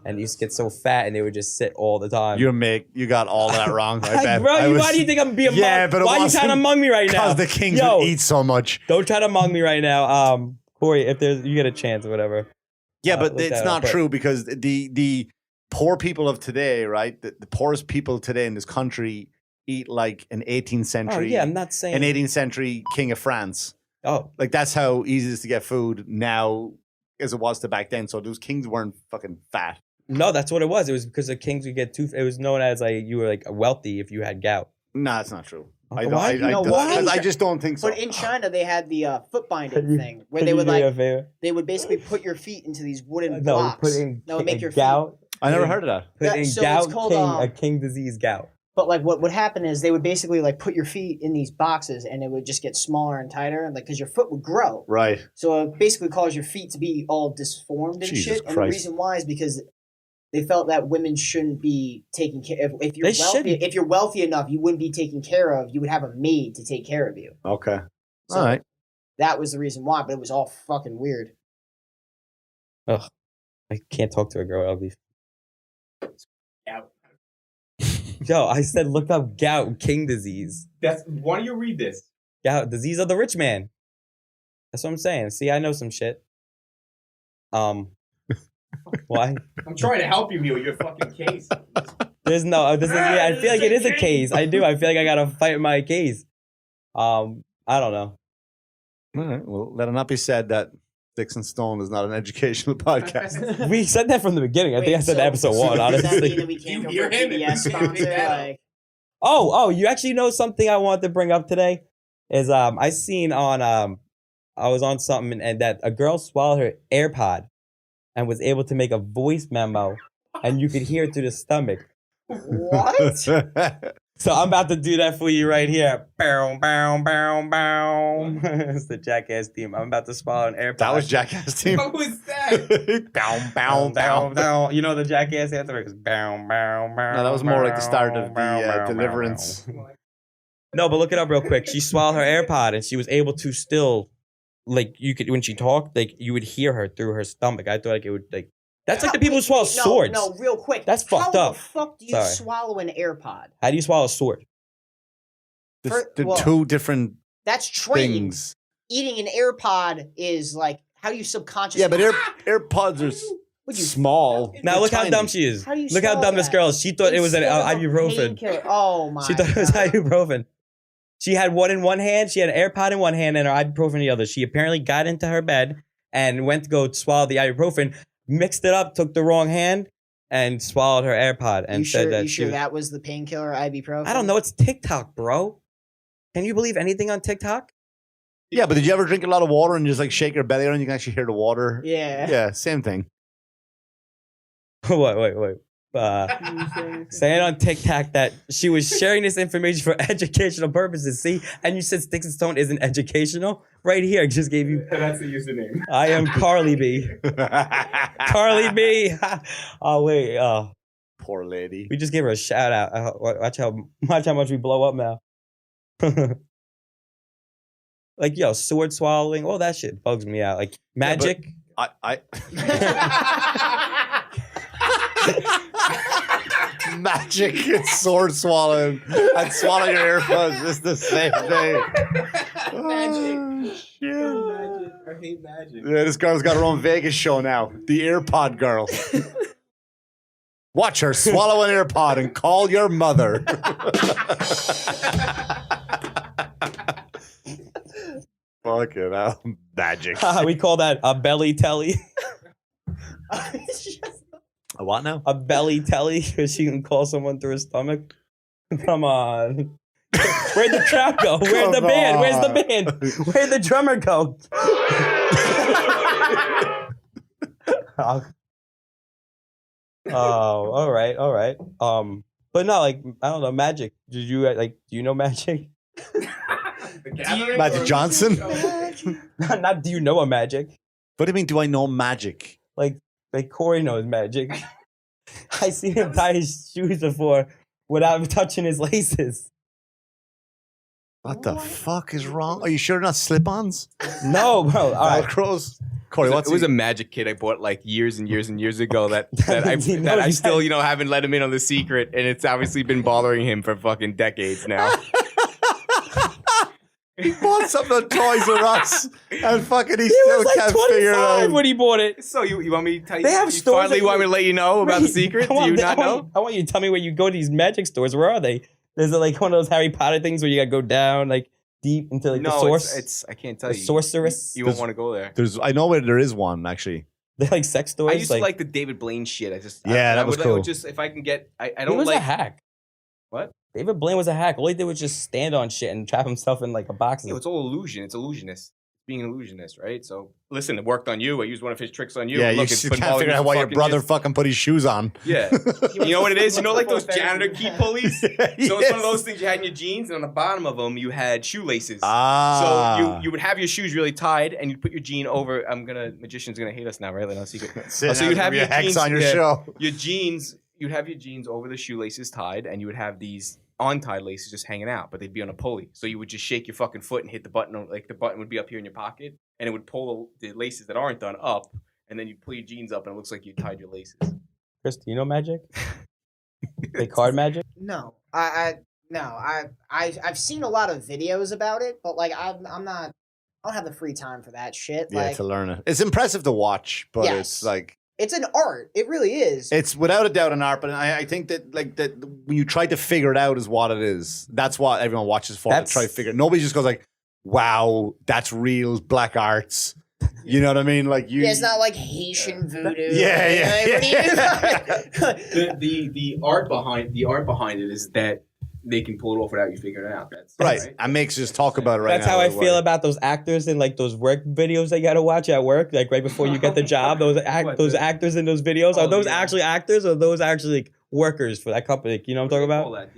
and used to get so fat and they would just sit all the time. You got all that wrong. I bet. Bro, why do you think I'm being Yeah, mung? but it Why are you trying to mung me right now? Because the kings would eat so much. Don't try to mung me right now. Corey, if you get a chance or whatever. Yeah, but look it's that not up, true because the poor people of today, right? The poorest people today in this country eat like an 18th century. Oh, yeah, I'm not saying an 18th century king of France. Oh, Like that's how easy it is to get food now as it was to back then. So those kings weren't fucking fat. no, that's what it was. It was because the kings would get too. It was known as like you were like wealthy if you had gout. No, that's not true. Okay, why? You know why? I just don't think so. But in China, they had the foot binding Can you- thing where Can they you would do me a like favor? they would basically put your feet into these wooden No, blocks. putting that would make your gout. I never heard of that. Putting so it's gout called, king a king disease gout. But like what would happen is they would basically like put your feet in these boxes and it would just get smaller and tighter, and like because your foot would grow. Right. So it basically caused your feet to be all disformed and Jesus shit. And the Christ. reason why is because they felt that women shouldn't be taken care of. If you're They wealthy, shouldn't. if you're wealthy enough, you wouldn't be taken care of. You would have a maid to take care of you. Okay. So All right. that was the reason why, but it was all fucking weird. Ugh, I can't talk to a girl. I'll be. Yo, I said look up gout king disease. Why don't you read this? Gout disease of the rich man. That's what I'm saying. See, I know some shit. Why? I'm trying to help you, Mio. Your fucking case. There's no. This is. Yeah, I feel like it is a case. I do. I feel like I gotta fight my case. I don't know. All right. Well, let it not be said that Sticks and Stone is not an educational podcast. We said that from the beginning. I think I said that episode one. Does that mean Honestly. that we can't go You for a hear him? PBS sponsor? Like, Oh, you actually know something I wanted to bring up today is I seen on I was on something and that a girl swallowed her AirPod and was able to make a voice memo and you could hear it through the stomach. What? So I'm about to do that for you right here. Bow, bow, bow, bow. It's the Jackass theme. I'm about to swallow an AirPod. That was Jackass team. What was that? Bow, bow, bow. Bow. You know the Jackass anthem? It goes bow, bow, bow. No, that was more like the start of the bow, Deliverance. No, but look it up real quick. She swallowed her AirPod and she was able to still, like, you could, when she talked, like, you would hear her through her stomach. I thought like it would, like, that's like the people who swallow swords. No, real quick. That's fucked up. How the fuck do you swallow an AirPod? How do you swallow a sword? The two different that's trained. things. Eating an AirPod is like, how do you subconsciously... Yeah, but AirPods are small. Now look how dumb she is. Look how dumb this girl is. She thought it was an ibuprofen. Oh my She thought it was ibuprofen. She had one in one hand. She had an AirPod in one hand and her ibuprofen in the other. She apparently got into her bed and went to go swallow the ibuprofen, mixed it up, took the wrong hand, and swallowed her AirPod and said that that was the painkiller ibuprofen? I don't know. It's TikTok, bro. Can you believe anything on TikTok? Yeah, but did you ever drink a lot of water and just like shake your belly around and you can actually hear the water? Yeah. Yeah, same thing. Wait. Saying on TikTok that she was sharing this information for educational purposes. See? And you said Sticks and Stone isn't educational? Right here, I just gave you... That's the username. I am Carly B. Carly B. Oh, wait. Poor lady. We just gave her a shout out. Watch how much we blow up now. Like, yo, sword swallowing, all that shit bugs me out. Like, magic. Yeah, magic and sword swallowing and swallowing your earbuds is the same thing. Magic. Magic. I hate magic. Yeah, this girl's got her own Vegas show now. The AirPod Girl. Watch her swallow an AirPod and call your mother. Fuck it out. Magic. We call that a belly telly. A what now? A belly telly, because she can call someone through her stomach. Come on. Where'd the crowd go? Where's the band? Where's the band? Where'd the drummer go? Oh, all right. But no, like, I don't know, magic. Do you know magic? Magic Johnson? Not do you know a magic? What do you mean, do I know magic? Like Corey knows magic. I seen him tie his shoes before without touching his laces. What the fuck is wrong? Are you sure they're not slip-ons? No, bro. All right. Velcros? Corey, It was a magic kit I bought like years and years and years ago that I still, haven't let him in on the secret, and it's obviously been bothering him for fucking decades now. He bought something on Toys R Us, and fucking he He still was like can't figure it 25 out. when he bought it. So you want me to tell you? They have you stores finally that want me to let you know about the secret? Do you not know? I want you to tell me where you go to these magic stores. Where are they? Is it like one of those Harry Potter things where you gotta go down like deep into like the source? It's I can't tell the you. Sorceress. You won't want to go there. I know where there is one, actually. They're like sex stores. I used to like the David Blaine shit. That was cool. Just if I can get, I He don't was like a hack. What? David Blaine was a hack. All he did was just stand on shit and trap himself in like a box. It's all illusion. It's illusionist. Being an illusionist, right? So listen, it worked on you. I used one of his tricks on you. Yeah, Look, you it's been can't figure out why your brother years. fucking put his shoes on. Yeah. You know what it is? You know like those janitor key pulleys? So it's one of those things you had in your jeans, and on the bottom of them, you had shoelaces. So you would have your shoes really tied, and you'd put your jean over. Magician's going to hate us now, right? Like, no secret. So you'd have your hex jeans on your show. Your jeans, you'd have your jeans over the shoelaces tied, and you would have these untied laces just hanging out, but they'd be on a pulley. So you would just shake your fucking foot and hit the button. Like the button would be up here in your pocket, and it would pull the laces that aren't done up, and then you pull your jeans up, and it looks like you tied your laces. Chris, do you know magic? Like card magic? No, I've seen a lot of videos about it, but like I don't have the free time for that shit. Yeah, Like, to learn it. It's impressive to watch, but Yes. it's like it's an art. It really is. it's without a doubt an art. But I think that when you try to figure it out is what it is. That's what everyone watches for. To try to figure it. Nobody just goes like, "Wow, that's real black arts." You know what I mean? Like it's not like Haitian voodoo. Yeah. The art behind it is that they can pull it off without you figuring it out. That's right. And makes us talk about it right That's now. how I feel about those actors in like those work videos that you gotta watch at work, like right before you get the job. Those actors in those videos, are those actually actors or are those actually like workers for that company. You know what I'm talking about?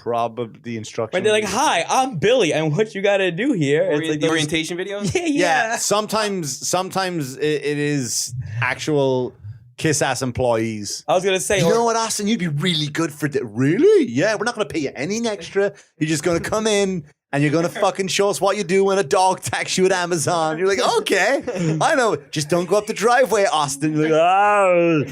Probably the instruction. When they're like, "Hi, I'm Billy, and what you got to do here?" It's like the orientation videos. Yeah. Sometimes it is actual kiss ass employees. I was gonna say, you know what, Austin? You'd be really good for that. Really? Yeah, we're not gonna pay you anything extra. You're just gonna come in and you're gonna fucking show us what you do when a dog attacks you at Amazon. You're like, okay, I know. Just don't go up the driveway, Austin. You're like, oh,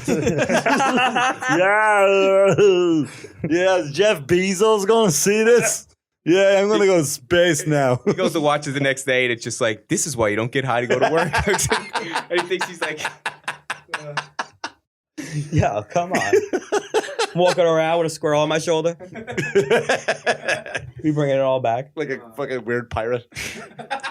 yeah. Is Jeff Bezos gonna see this? Yeah, I'm gonna go to space now. He goes to watch it the next day, and it's just like, this is why you don't get high to go to work. And he thinks he's like. Yeah, come on. Walking around with a squirrel on my shoulder. We bringing it all back. Like a fucking weird pirate.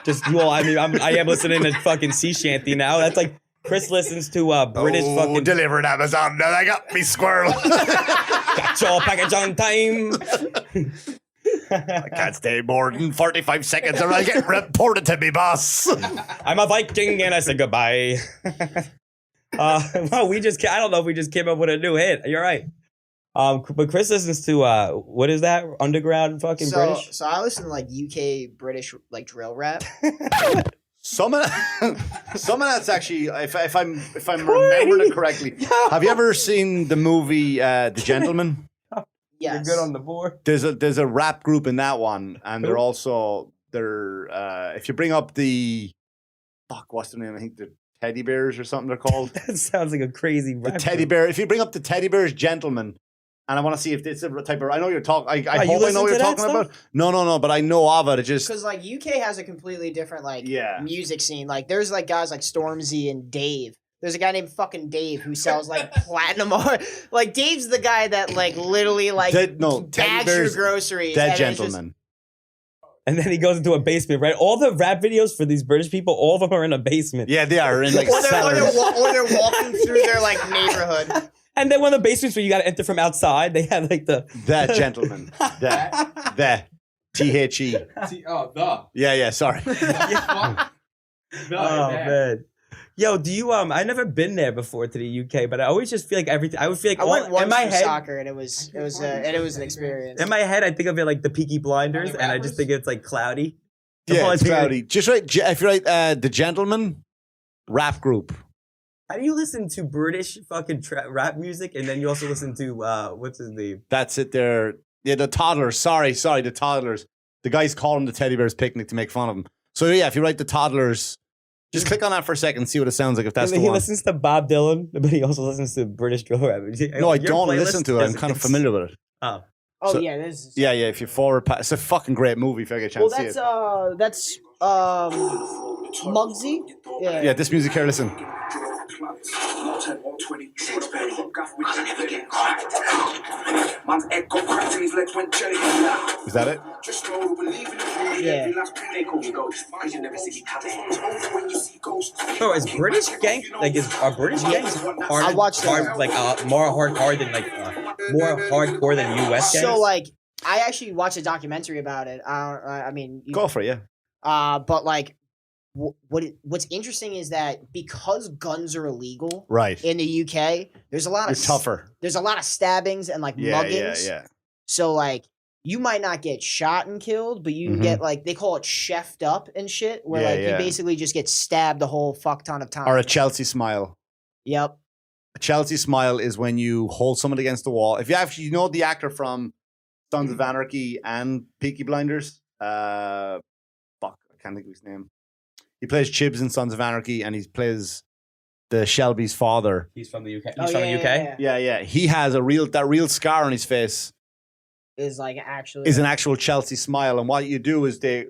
Just, well, I mean, I am listening to fucking sea shanty now. That's like, Chris listens to British fucking... delivered Amazon. Now I got me squirrel. Got your package on time. I can't stay more than 45 seconds or I'll get reported to me, boss. I'm a Viking and I said goodbye. Well, I don't know if we just came up with a new hit. You're right. But Chris listens to what is that? Underground fucking British? So I listen to like UK British like drill rap. Some of that's actually, if I'm remembering it correctly. Have you ever seen the movie The Gentleman? Yes. You're good on the board. There's a rap group in that one, and they're if you bring up the what's the name? I think the Teddy Bears or something they're called. That sounds like a crazy rap The Teddy group. Bear. If you bring up the Teddy Bears Gentleman, and I want to see if it's a type of. I know you're talking. I you hope I know what you're listen to talking that about. No, but I know of it. It just Because like UK has a completely different like Yeah. music scene. Like there's like guys like Stormzy and Dave. There's a guy named fucking Dave who sells like platinum art. Like Dave's the guy that like literally like Teddy bags your Bear's groceries. Dead and it's just- Gentleman. And then he goes into a basement, right? All the rap videos for these British people, all of them are in a basement. Yeah, they are in like or cellars. they're walking through their like neighborhood. And then one of the basements where you got to enter from outside, they have like the... That Gentleman. That. T-H-E. Yeah, sorry. Oh, man. Yo, do you I never been there before to the UK, but I always just feel like everything. I would feel like I went once in my for head, soccer and it was an experience. in my head, I think of it like the Peaky Blinders, and I just think it's like cloudy. That's all Yeah, I it's think of it. cloudy. Just right. If you write The Gentleman rap group. How do you listen to British fucking rap music, and then you also listen to what's his name? That's it there. Yeah, the toddlers. Sorry, the toddlers. The guys call them the Teddy Bears Picnic to make fun of them. So yeah, if you write the toddlers, just click on that for a second and see what it sounds like if that's And the he one. listens to Bob Dylan, but he also listens to British drill rap. No, I Your don't playlist listen to it. I'm is- kind of it's- familiar with it. Oh. Oh So- yeah, this is Yeah, if you forward pass, it's a fucking great movie if I get a chance well to see it. that's Muggsy. Yeah, this music here, listen. Is that it? Yeah. So is British gang are British gangs I watched that. more hardcore than more hardcore than US gangs? So like I actually watched a documentary about it. I mean, Go for it, yeah. but like, what's interesting is that because guns are illegal Right. in the UK, there's a lot You're of tougher. There's a lot of stabbings and like muggings. Yeah. So like, you might not get shot and killed, but you can get like they call it chefed up and shit, where Yeah, like yeah. you basically just get stabbed a whole fuck ton of times. Or a Chelsea smile. Yep. A Chelsea smile is when you hold someone against the wall. If you actually know the actor from Sons of Anarchy and Peaky Blinders, I can't think of his name. He plays Chibs in Sons of Anarchy, and he plays the Shelby's father. He's from the UK. Oh, He's from the UK. Yeah. He has that real scar on his face. Is like actually Is an actual Chelsea smile, and what you do is they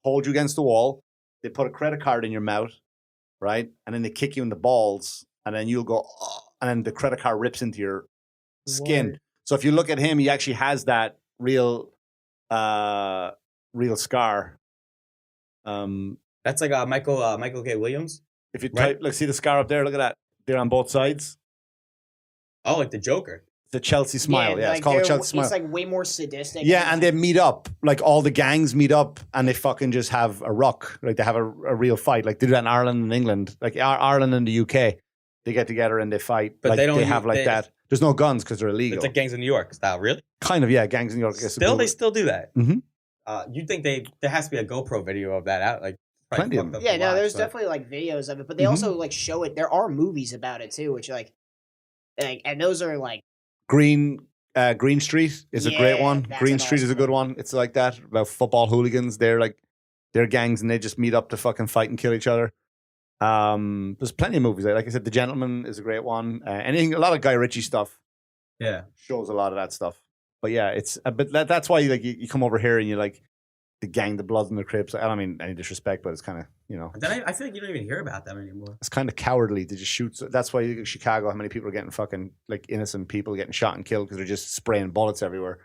hold you against the wall. They put a credit card in your mouth, right, and then they kick you in the balls, and then you'll go, "Oh," and then the credit card rips into your skin. Word. So if you look at him, he actually has that real scar. That's like Michael K. Williams. If you Right. type, look, see the scar up there. Look at that. They're on both sides. Oh, like the Joker. The Chelsea smile. Yeah, like it's called a they're- Chelsea smile. It's like way more sadistic. Yeah, and they meet up. Like all the gangs meet up, and they fucking just have a ruck. Like they have a real fight. Like they do that in Ireland and England. Like Ireland and the UK. They get together and they fight. But like, they don't have like that. There's no guns because they're illegal. It's like gangs in New York style, really? Kind of, yeah. Gangs in New York. Still, they still do that. Mhm. You think there has to be a GoPro video of that out? Like, Plenty of fucked them. up Yeah, to no, watch, there's but- definitely like videos of it, but they also like show it. There are movies about it too, which like and those are like Green Street is a great Yeah, one. that's Green an Street is a awesome good one. It's like that about football hooligans. They're gangs and they just meet up to fucking fight and kill each other. There's plenty of movies. Like I said, The Gentleman is a great one. A lot of Guy Ritchie stuff. Yeah. Shows a lot of that stuff. But yeah, that's why you come over here and you like the gang, the Bloods and the Crips. I don't mean any disrespect, but it's kind of Then I feel like you don't even hear about them anymore. it's kind of cowardly to just shoot. That's why you look at Chicago, how many people are getting fucking like innocent people getting shot and killed because they're just spraying bullets everywhere.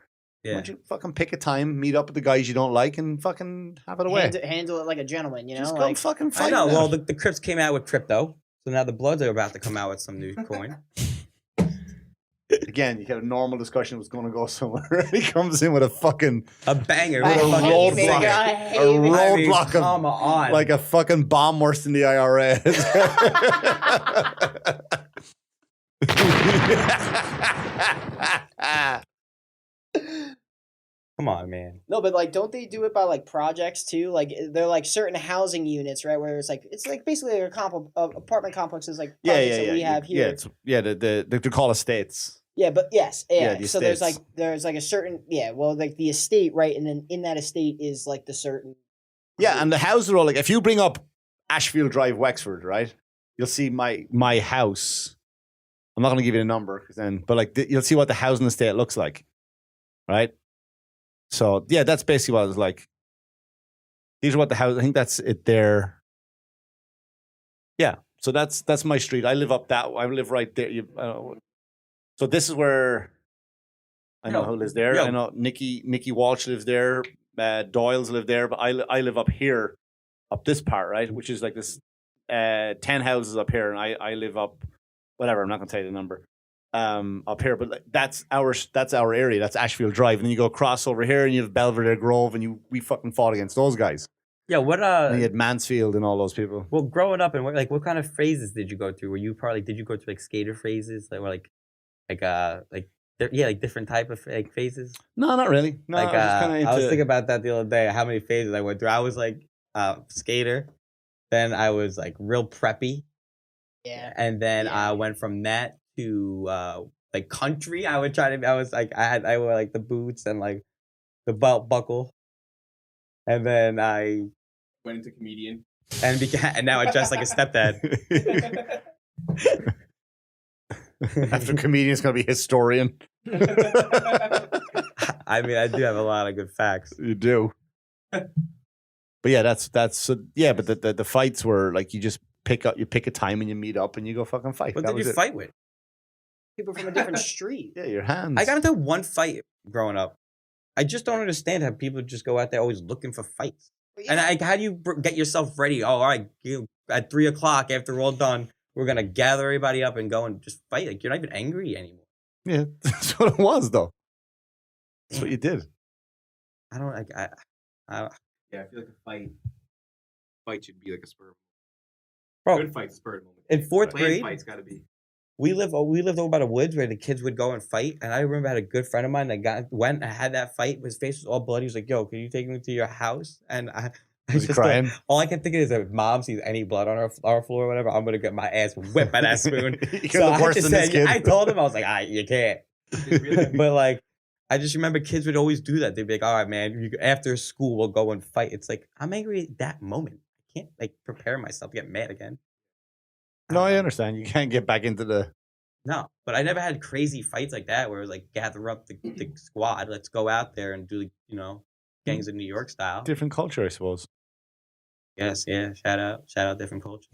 Yeah. Why don't you fucking pick a time, meet up with the guys you don't like, and fucking have it away? handle it like a gentleman, you know? Just go Like, fucking I fight. know. it Well, out. the Crips came out with crypto, so now the Bloods are about to come out with some new coin. Again, you had a normal discussion was going to go somewhere. He comes in with a fucking A banger. I With a fucking hate roadblock. it, I a hate it. I mean, roadblock come of on. like a fucking bomb worse than the IRS. Come on, man. No, but like, don't they do it by like projects too? Like, they're like certain housing units, right? Where it's like basically like apartment complexes, like projects that we have here. They're called estates. Yeah, but yes, yeah. the So there's estates. like a certain like the estate, right? And then in that estate is like the certain. Yeah, and the houses are all like if you bring up Ashfield Drive, Wexford, right? You'll see my house. I'm not going to give you a number but like you'll see what the housing estate looks like, right? So yeah, that's basically what it was like. These are what the house. I think that's it there. Yeah, so that's my street. I live up that. I live right there. So this is where I know who lives there. I know Nikki Walsh lives there. Doyle's live there, but I live up here, up this part, right, which is like this 10 houses up here, and I live up whatever. I'm not gonna tell you the number. Up here, but that's our area. That's Ashfield Drive, and then you go across over here, and you have Belvedere Grove, and we fucking fought against those guys. Yeah, what And you had Mansfield and all those people. Well, growing up, and what kind of phrases did you go through? Were you probably did you go through like skater phrases, like different type of like phases? No, not really. No, Like I was thinking about that the other day. How many phases I went through? I was like skater, then I was like real preppy, Yeah. and then I went from that to like country. I wore like the boots and like the belt buckle, and then I Went into comedian. and now I dress like a stepdad. After comedian, it's gonna be historian. I mean, I do have a lot of good facts. You do. But yeah, that's so yeah. But the fights were like you just pick a time and you meet up and you go fucking fight. What That did was you it. fight with? People from a different street. Yeah, your hands. I got into one fight growing up. I just don't understand how people just go out there always looking for fights. And how do you get yourself ready? Oh, all right, at 3:00 after we're all done, we're gonna gather everybody up and go and just fight. Like you're not even angry anymore. Yeah, that's what it was though. That's what you did. I don't like. Yeah, I feel like a fight should be like a spur. Bro, Good fight's a spur moment. in fourth Playing grade, fight's got to be. we lived over by the woods where the kids would go and fight. And I remember I had a good friend of mine that went and had that fight. His face was all bloody. He was like, "Yo, can you take me to your house?" And I Was he just crying? all I can think of is if mom sees any blood on our floor or whatever, I'm gonna get my ass whipped by that spoon. You look worse than this kid. I told him I was like, you can't. But like, I just remember kids would always do that. They'd be like, "All right, man, after school we'll go and fight." It's like I'm angry at that moment. I can't like prepare myself to get mad again. No, I understand. You can't get back into the. No, but I never had crazy fights like that where it was like gather up the squad, let's go out there and do gangs of New York style. Different culture, I suppose. Yes, yeah. Shout out different culture.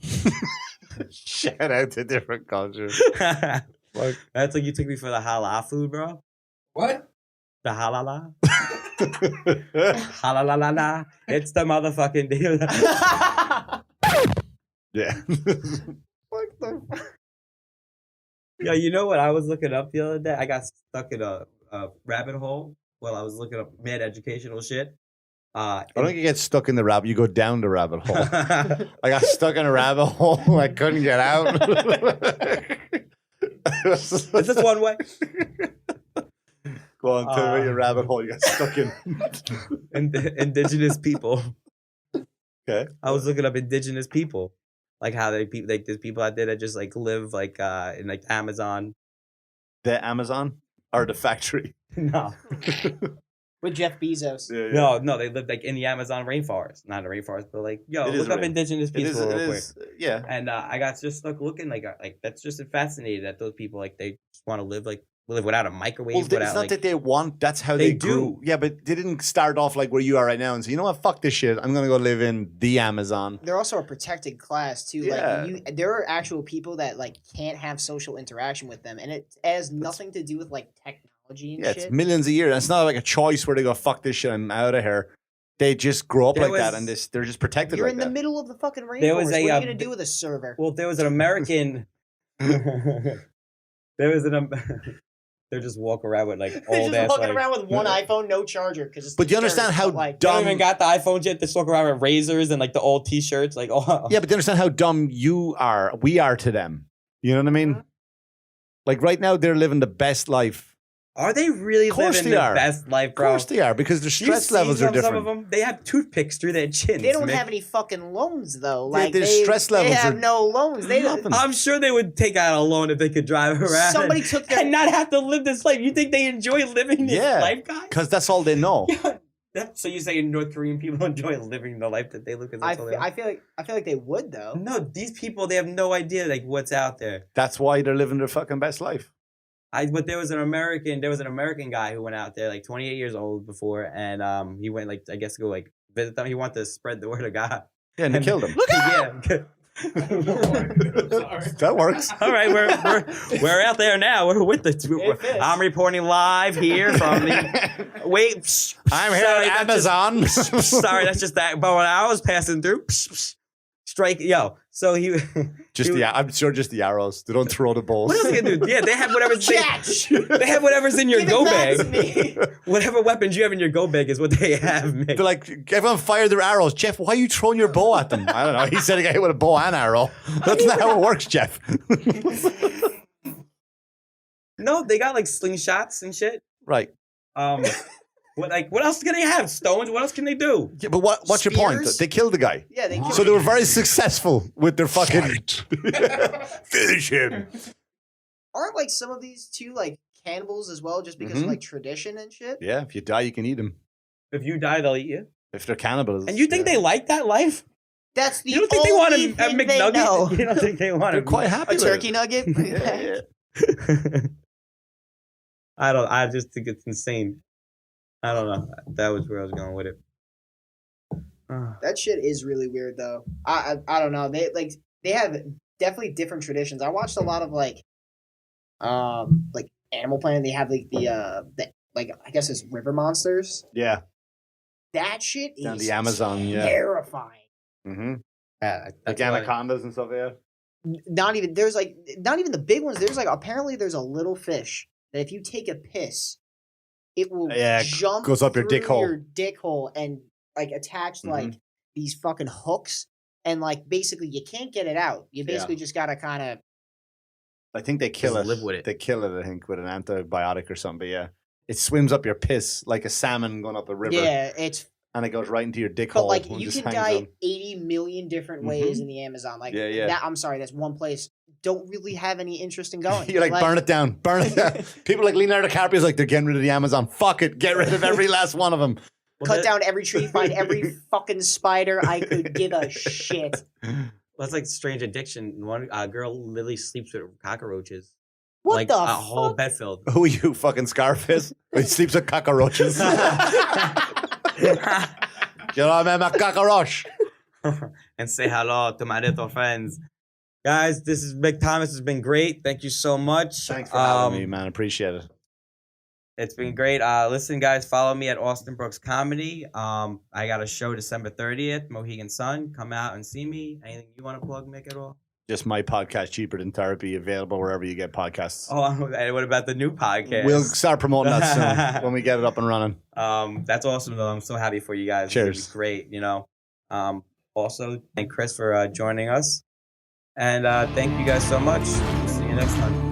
Shout out to different cultures. That's like you took me for the halal food, bro. What? The halala. Halalala. It's the motherfucking deal. Yeah. What the fuck? Yo, you know what I was looking up the other day? I got stuck in a rabbit hole while I was looking up mad educational shit. I don't think you get stuck in the rabbit. You go down the rabbit hole. I got stuck in a rabbit hole. I couldn't get out. Is this one way? Go on, tell me your rabbit hole you got stuck in. Indigenous people. Okay. I was looking up indigenous people, like how like there's people out there that just like live like in like Amazon. The Amazon or the factory? No. With Jeff Bezos. Yeah. No, they live like in the Amazon rainforest. Not the rainforest, but like, look up indigenous people real quick. Yeah. And I got just stuck looking like that's just fascinating that those people like they just want to live without a microwave. Well, it's not that they want. That's how they grew. Yeah, but they didn't start off like where you are right now and say, you know what, fuck this shit. I'm gonna go live in the Amazon. They're also a protected class too. Yeah. Like there are actual people that like can't have social interaction with them, and it has nothing to do with like technology and shit. It's millions a year. It's not like a choice where they go, fuck this shit, I'm out of here. They just grow up that, and they're just protected. You're like in that. the middle of the fucking rainforest. What are you gonna do with a server? Well, there was an American. They just walk around with like old ass. Walking around with one iPhone, no charger. But do you understand how dumb? They dumb? don't even got the iPhone yet. They just walk around with razors and like the old T-shirts. Like, oh. Yeah, but do you understand how dumb we are to them? You know what I mean? Like right now, they're living the best life. Are they really living their best life, bro? Of course they are, because their stress levels are different. Some of them, they have toothpicks through their chins. They don't have any fucking loans though. Like their stress levels they have no loans. They don't. I'm sure they would take out a loan if they could drive around. Somebody took their and not have to live this life. You think they enjoy living this life, guys? Because that's all they know. So you say North Korean people enjoy living the life that they live? I feel like they would though. No, these people, they have no idea like what's out there. That's why they're living their fucking best life. But there was an American guy who went out there like 28 years old before, and he went like I guess to go like visit them. He wanted to spread the word of God. Yeah, and they killed him. Look at him. That works. All right, we're out there now. We're with the. I'm reporting live here from the. Wait, I'm here at Amazon. Sorry, that's just that. But when I was passing through, strike, yo. So he I'm sure just the arrows. They don't throw the balls. What else are they gonna do? Yeah, they have whatever's they have whatever's in your go bag. Whatever weapons you have in your go bag is what they have, Mick. They're like, everyone fire their arrows. Jeff, why are you throwing your bow at them? I don't know. He said he got hit with a bow and arrow. That's not how it works, Jeff. No, they got like slingshots and shit. Right. What else can they have? Stones? What else can they do? Yeah, but what's your point? They killed the guy. Yeah, they killed him. So they were very successful with their fucking finish him. Aren't like some of these too like cannibals as well, just because of like tradition and shit? Yeah, if you die, you can eat them. If you die, they'll eat you. If they're cannibals. And you think they like that life? That's the You don't think they want a thing they McNugget? know. You don't think they want They're quite happy A with turkey it. nugget? Yeah. I just think it's insane. I don't know. That was where I was going with it. That shit is really weird though. I don't know. They have definitely different traditions. I watched a lot of like Animal Planet. They have like the like I guess it's river monsters. Yeah. That shit is Down the Amazon, terrifying. Mm-hmm. Yeah, like anacondas and stuff, yeah. Not even the big ones. There's like apparently there's a little fish that if you take a piss, it will jump goes up your dick hole. Your dick hole and like attach like these fucking hooks and like basically you can't get it out. You basically just gotta kind of. I think they kill it. Live with it. They kill it. I think with an antibiotic or something. But yeah, it swims up your piss like a salmon going up a river. Yeah, and it goes right into your dick but hole. But like you can die 80 million different ways in the Amazon. Like that. I'm sorry, that's one place. Don't really have any interest in going. You're like, burn it down. Burn it down. People like Leonardo DiCaprio's like, they're getting rid of the Amazon. Fuck it. Get rid of every last one of them. Cut down every tree, find every fucking spider. I could give a shit. That's like strange addiction. One girl literally sleeps with cockroaches. What like the a fuck? whole bed filled. Who are you, fucking Scarface? He sleeps with cockroaches. You know, I'm a cockroach. And say hello to my little friends. Guys, this is Mick Thomas. It's been great. Thank you so much. Thanks for having me, man. Appreciate it. It's been great. Listen, guys, follow me at Austin Brooks Comedy. I got a show December 30th, Mohegan Sun. Come out and see me. Anything you want to plug, Mick, at all? Just My Podcast Cheaper Than Therapy, available wherever you get podcasts. Oh, and what about the new podcast? We'll start promoting that soon when we get it up and running. That's awesome though. I'm so happy for you guys. Cheers. It's great, you know. Also, thank Chris for joining us. And thank you guys so much. See you next time.